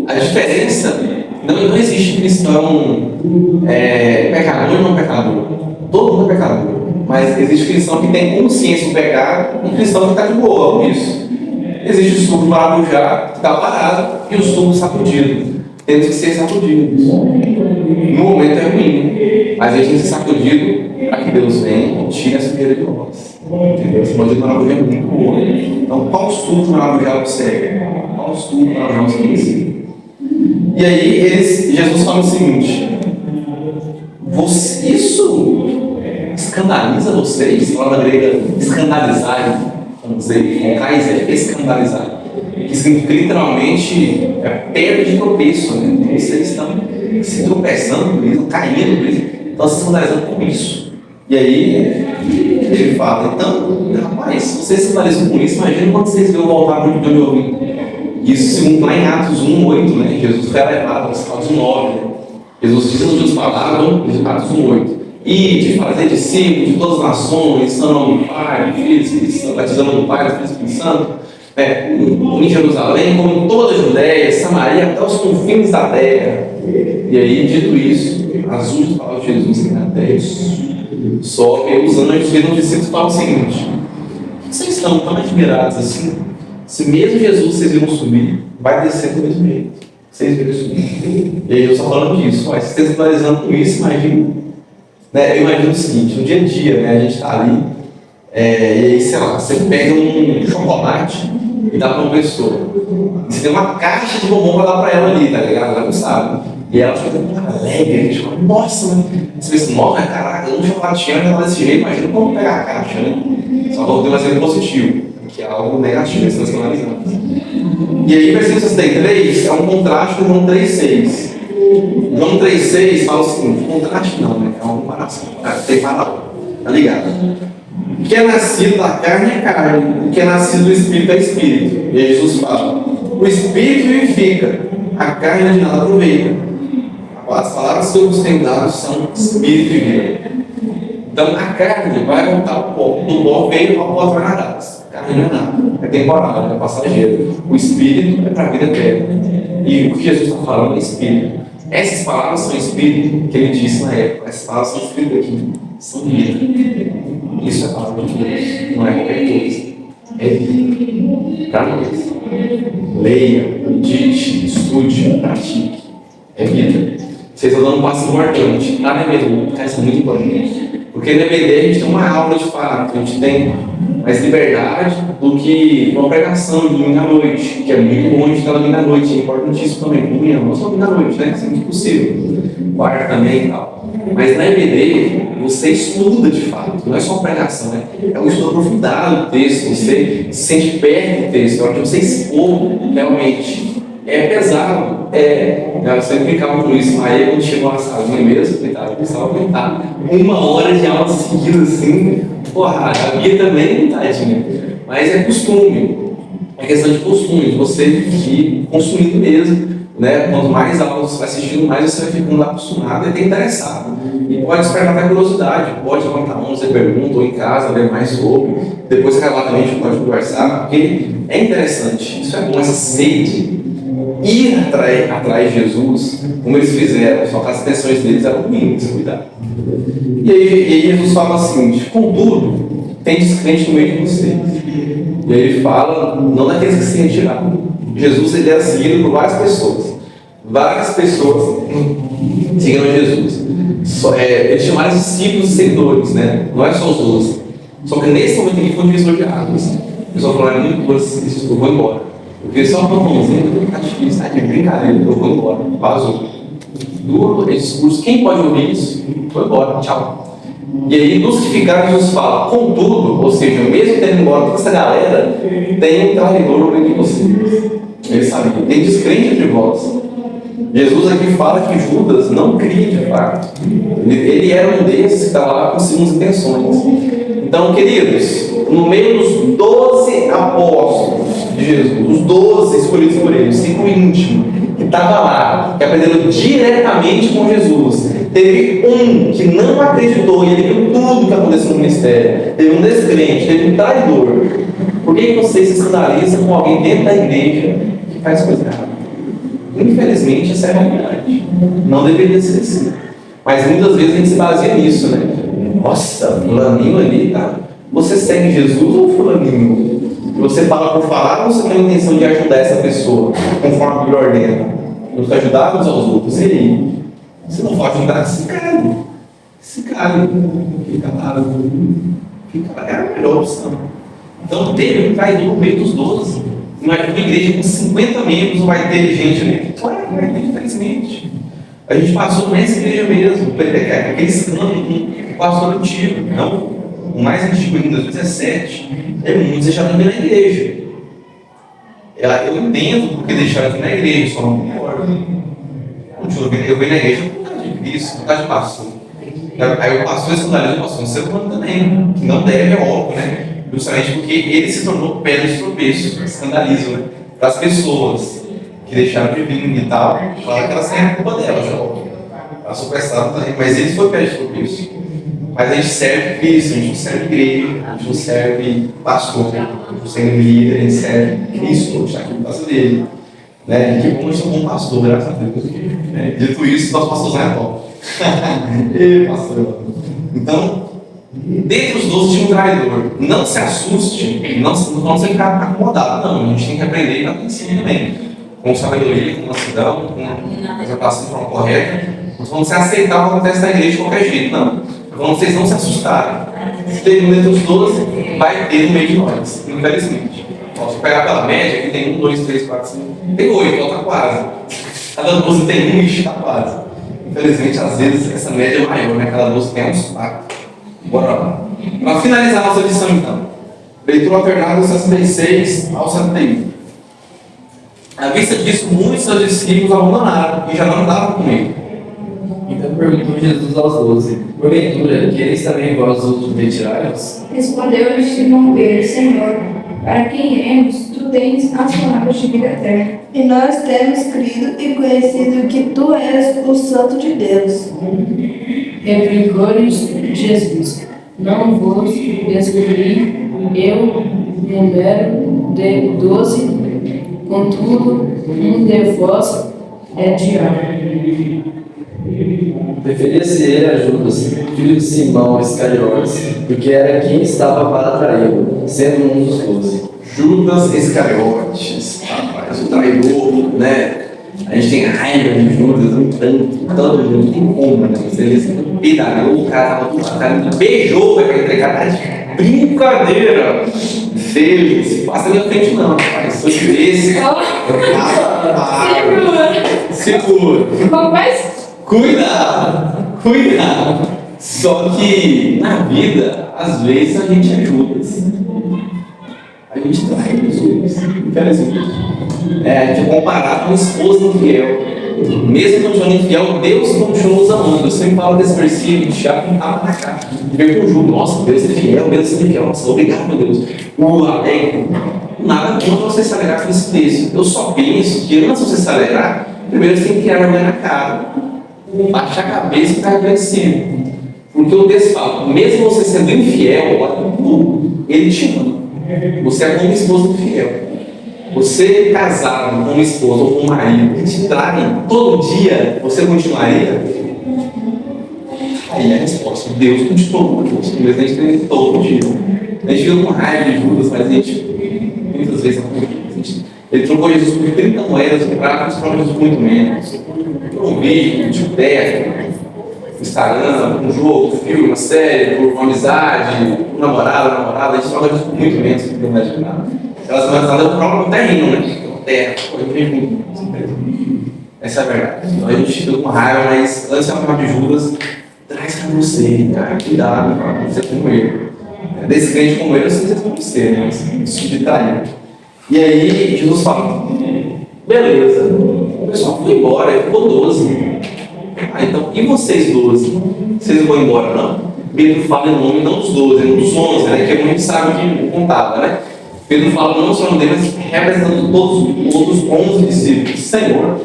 A diferença, não existe cristão pecador e não pecador. Todo mundo é pecador, mas existe cristão que tem consciência do pecado e cristão que está de boa com isso. Existe o suco de maracujá que está parado e o suco sacudido. Temos que ser sacudidos. No momento é ruim, mas a gente tem que ser sacudido para que Deus venha e tire essa poeira de nós. Entendeu? Esse modelo de maracujá é muito bom. Então, qual suco de maracujá você é? Qual suco de maracujá você precisa? E aí, Jesus fala o seguinte: isso escandaliza vocês? A palavra grega escandalizar. Vamos dizer, Kaiser, escandalizar, que significa literalmente perda de tropeço, né? Vocês estão se tropeçando por isso, caindo por isso, estão se escandalizando com isso. E aí ele fala, então, rapaz, se vocês se escandalizam com isso, imagina quando vocês viram voltar para onde eu vim. Isso segundo lá em Atos 1:8, né? Jesus foi elevado aos Atos 9, né? Jesus diz nas últimas palavras, Atos 1:8. E de fazer discípulos de todas as nações, em nome do Pai, do Filho e do Espírito Santo, batizando no Pai, do Filho e do Espírito Santo, em Jerusalém, como em toda a Judéia, Samaria, até os confins da terra. E aí, dito isso, as últimas palavras de Jesus que até isso. Só que os anjos viram os discípulos e falam o seguinte: vocês estão tão admirados assim? Se mesmo Jesus vocês viram subir, vai descer do mesmo jeito. Vocês viram subir. E aí eu estou falando disso, mas se vocês estão analisando com isso, imagina. Né, eu imagino o seguinte, no dia a dia, né, a gente está ali, e aí, sei lá, você pega um chocolate e dá para uma pessoa. Você tem uma caixa de bombom para dar para ela ali, tá ligado? Ela não sabe. E ela fica alegre, a gente fala, nossa, né? Você pensa, nossa, caraca, um chocolatinho já tá desse jeito, imagina como pegar a caixa, né? Só que eu tenho um exemplo positivo, que é algo negativo, estamos analisando. E aí, versículo 63 é um contraste com João 3,6. João 3,6 fala o seguinte: contraste não, né? É uma comparação. Tem parábola, tá ligado? O que é nascido da carne é carne, o que é nascido do espírito é espírito. E aí Jesus fala: o espírito vivifica, a carne não de nada aproveita. As palavras que eu vos tenho dado são espírito e vida. Então a carne vai voltar ao pó, do pó veio ao pó tornarás. A carne não é nada, é temporário, é passageiro. O espírito é para a vida eterna. E o que Jesus está falando é espírito. Essas palavras são espírito, que ele disse na época, essas palavras são espírito aqui, são vida. Isso é a palavra de Deus, não é qualquer coisa. É vida para nós. Leia, medite, estude, pratique. É vida. Vocês estão dando um passo importante. Lá na EBD, isso é muito importante. Porque na EBD a gente tem uma aula de fato, a gente tem mais liberdade do que uma pregação de domingo à noite, que é muito bom a gente estar domingo à noite, é importantíssimo também, comunhão, não só domingo à noite, né? Isso é muito possível. Quarta também e tal. Mas na EBD, você estuda de fato, não é só uma pregação, né? É um estudo aprofundado do texto, você se sente perto do texto, é hora de você expor realmente. É pesado, eu sempre brincava com isso, mas quando chegou na salinha mesmo, tentava aguentar 1 hora de aula seguida assim, porra, a Bia também, tadinha, mas é costume, é questão de costume, de você ir consumindo mesmo, né? Quanto mais aulas você vai assistindo, mais você vai ficando acostumado e até interessado. E pode despertar até curiosidade, pode levantar a mão, você pergunta, ou em casa, ver mais sobre, depois você vai lá também, a gente pode conversar, porque é interessante, isso é bom, essa sede. Ir atrás de Jesus, como eles fizeram, só que as intenções deles eram ruins, cuidado. E aí Jesus fala assim: contudo, tem descrente no meio de vocês. E aí ele fala, não daqueles que se retiraram. Jesus ele era seguido por várias pessoas. Várias pessoas seguiram Jesus. Eles chamaram discípulos e seguidores, né? Não é só os 12. Só que nesse momento aqui foi um divisor de águas. O pessoal falou: é muito doce, eu vou embora. Porque só uma mãozinha tá difícil, tá de brincadeira, eu vou embora, vazou. Do discurso, quem pode ouvir isso? Foi embora, tchau. E aí, dos que ficaram, Jesus fala: contudo, ou seja, mesmo tendo embora toda essa galera, tem um traidor no meio de vocês. Ele sabe que tem descrente entre vós. Jesus aqui fala que Judas não cria de fato. Ele era um desses que estava lá com segundas intenções. Então, queridos, no meio dos 12 apóstolos de Jesus, os 12 escolhidos por ele, o ciclo íntimo, que estava lá, que aprenderam diretamente com Jesus, teve um que não acreditou e ele viu tudo que aconteceu no ministério, teve um descrente, teve um traidor. Por que você se escandaliza com alguém dentro da igreja que faz coisa errada? Infelizmente, essa é a realidade. Não deveria ser assim. Mas muitas vezes a gente se baseia nisso, né? Nossa, fulaninho ali, tá? Você segue Jesus ou fulaninho? Você fala por falar ou você tem a intenção de ajudar essa pessoa, conforme a Bíblia ordena? Nos ajudar uns aos outros. E aí? Você não pode ajudar esse cara. Esse cara fica lá. É a melhor opção. Então, teve um traidor no meio dos 12. Imagina uma igreja com 50 membros, não vai ter gente ali. Claro que vai ter, infelizmente. A gente passou nessa igreja mesmo, aquele escândalo com o pastor antigo, não, o mais antigo ainda, 2017, muitos deixaram de vir na igreja. Eu entendo porque deixaram de vir na igreja, só não concordo. Eu venho na igreja por causa de Cristo, por causa de pastor. Aí o pastor escandaliza o pastor, ser humano também, que não deve, é óbvio, né? Justamente porque ele se tornou pedra de tropeço, escandalizo, né? Para as pessoas que deixaram de vir e tal, claro que elas têm a culpa delas, é óbvio. Elas são prestadas também, mas ele foi pedra de tropeço. Mas a gente serve Cristo, a gente não serve igreja, a gente não serve pastor, a gente não serve líder, a gente serve Cristo, a gente está aqui por causa dele. Né? E que bom a gente é um bom pastor, graças a Deus. Né? Dito isso, nosso pastor não é top. Pastor. Então, dentre os 12 tinha um traidor. Não se assuste, não vamos ficar acomodado, não. A gente tem que aprender e estar em cima também. Com sabedoria, com mansidão, com exortação de forma correta. Não vamos se aceitar o que acontece na igreja de qualquer jeito, não. Vamos vocês não se assustarem. Se teve um dentre os 12, vai ter no meio de nós, infelizmente. Posso pegar pela média, que tem 1, 2, 3, 4, 5. Tem 8, falta quase. Cada 12 tem 1 e está quase. Infelizmente, às vezes, essa média é maior, né? Cada 12 tem uns 4. Bora lá. Para finalizar a nossa lição, então. Leitura alternada do 66 ao 71. À vista disso, muitos dos discípulos abandonaram e já não andavam com ele. Então perguntou Jesus aos 12: porventura, quereis também vós outros retirai-vos? Respondeu-lhe Simão Pedro: Senhor, para quem iremos? Tu tens as palavras de vida eterna. E nós temos crido e conhecido que tu és o Santo de Deus. Replicou-lhes Jesus: não vos escolhi eu, número de 12, contudo, um de vós é diabo. Referia-se ele a Judas, filho de Simão Iscariotes, porque era quem estava para traí-lo, sendo um dos 12. Judas Iscariotes, rapaz, o traidor, né? A gente tem raiva de Judas, no tanto, todo mundo tem como, né? Você vê assim, pedalou, o cara tava do lado, o cara beijou para entregar, tá de brincadeira. Feio, se passa na minha frente não, rapaz. Se eu tivesse. Segura. Como faz? Cuidado. Só que na vida, às vezes a gente ajuda. A gente trai pessoas, infelizmente. A gente é comparado com um esposo infiel. Mesmo continuando infiel, Deus continua nos amando. Eu sempre falo desse versículo de Tiago, não estava na cara. Veio com o jugo, nossa, Deus é fiel, Deus é fiel, nossa, obrigado, meu Deus. Nada contra você se alegrar com esse texto. Eu só penso que antes de você se alegrar, primeiro você tem que criar vergonha na cara, baixar a cabeça e ficar agradecido. Porque o texto fala, mesmo você sendo infiel, ele te ama. Você é como esposo infiel. Você casado com uma esposa ou com um marido que te traem todo dia, você continuaria? Aí a resposta, Deus continuou conosco, mesmo a gente tem todo dia. A gente fica com raiva de Judas, mas a gente, muitas vezes, ele trocou Jesus por 30 moedas, comprava Jesus muito menos. Por um vídeo, um TikTok, Instagram, um jogo, um filme, uma série, por uma amizade, um namorado, a gente troca Jesus por muito menos do que imaginava. Elas mandaram o próprio terreno, né? Terra, essa é a verdade. Então a gente fica com raiva, mas antes de falar de Judas, traz pra você, cara, cuidado, pra você como ele. Desse crente como ele, eu sei que vocês vão ser, né? Isso de trair. E aí Jesus fala, beleza, o pessoal foi embora, ele ficou 12. Então, e vocês 12? Vocês não vão embora, não? Pedro fala em nome não dos 12, dos 11, né? Que a gente sabe que contava, né? Pedro fala não só no dele, mas representando todos os outros 11 discípulos. Senhor,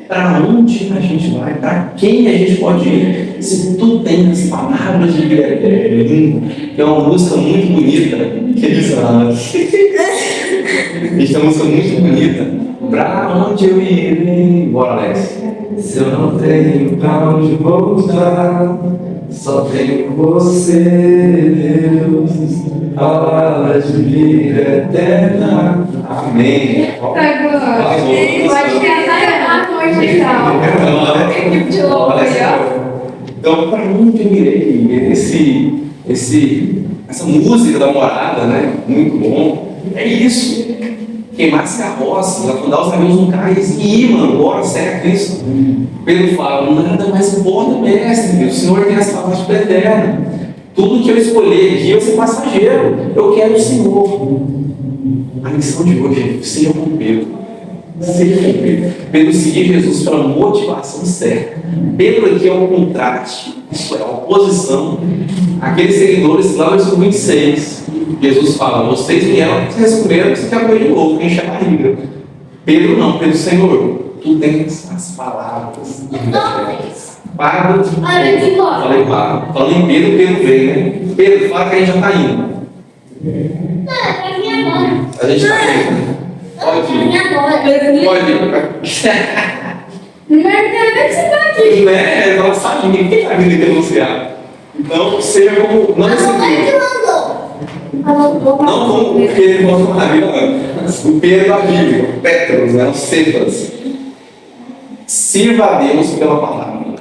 para onde a gente vai? Para quem a gente pode ir? Se tu tens palavras de Guilherme, que é uma música muito bonita, que eles falam. Esta é uma música muito bonita. Para onde eu irei? Bora, Alex. Se eu não tenho pra onde voltar, só tenho você, Deus, palavras de vida eterna. Amém. Pode cantar a noite então. Equipe de louvor aí, ó. Então, para onde eu irei? Essa música da morada, né? Muito bom. É isso. Queimar as carroças, afundar os navios no cais e ir, mano, bora, segue a Cristo. Pedro fala, nada mais importa, mestre, o Senhor tem as palavras de eterna. Tudo que eu escolher aqui vai ser passageiro. Eu quero o Senhor. A lição de hoje é, seja com Pedro. Seja com Pedro. Pedro seguir Jesus pela motivação certa. Pedro aqui é um contraste, isso é a oposição àqueles seguidores lá no versículo 26. Jesus fala, vocês vieram, vocês comeram, você quer comer de novo, enche a barriga. Pedro não, Pedro, Senhor, tu tens as palavras. Para de falei para. Falando em Pedro, Pedro vem, né? Pedro, fala que a gente já está indo. A gente está indo. Pode ir. Pode ir. Não é que você tá aqui. Né? Ela sabe, ninguém está vindo denunciar. Então, seja como. Não esse Pedro. Não como o Pedro mostra na Bíblia, não. O Pedro da Bíblia, Petros, né? Os Cefas. Sirva a Deus pela palavra,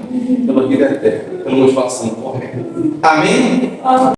pela vida eterna, pela motivação correta. Amém?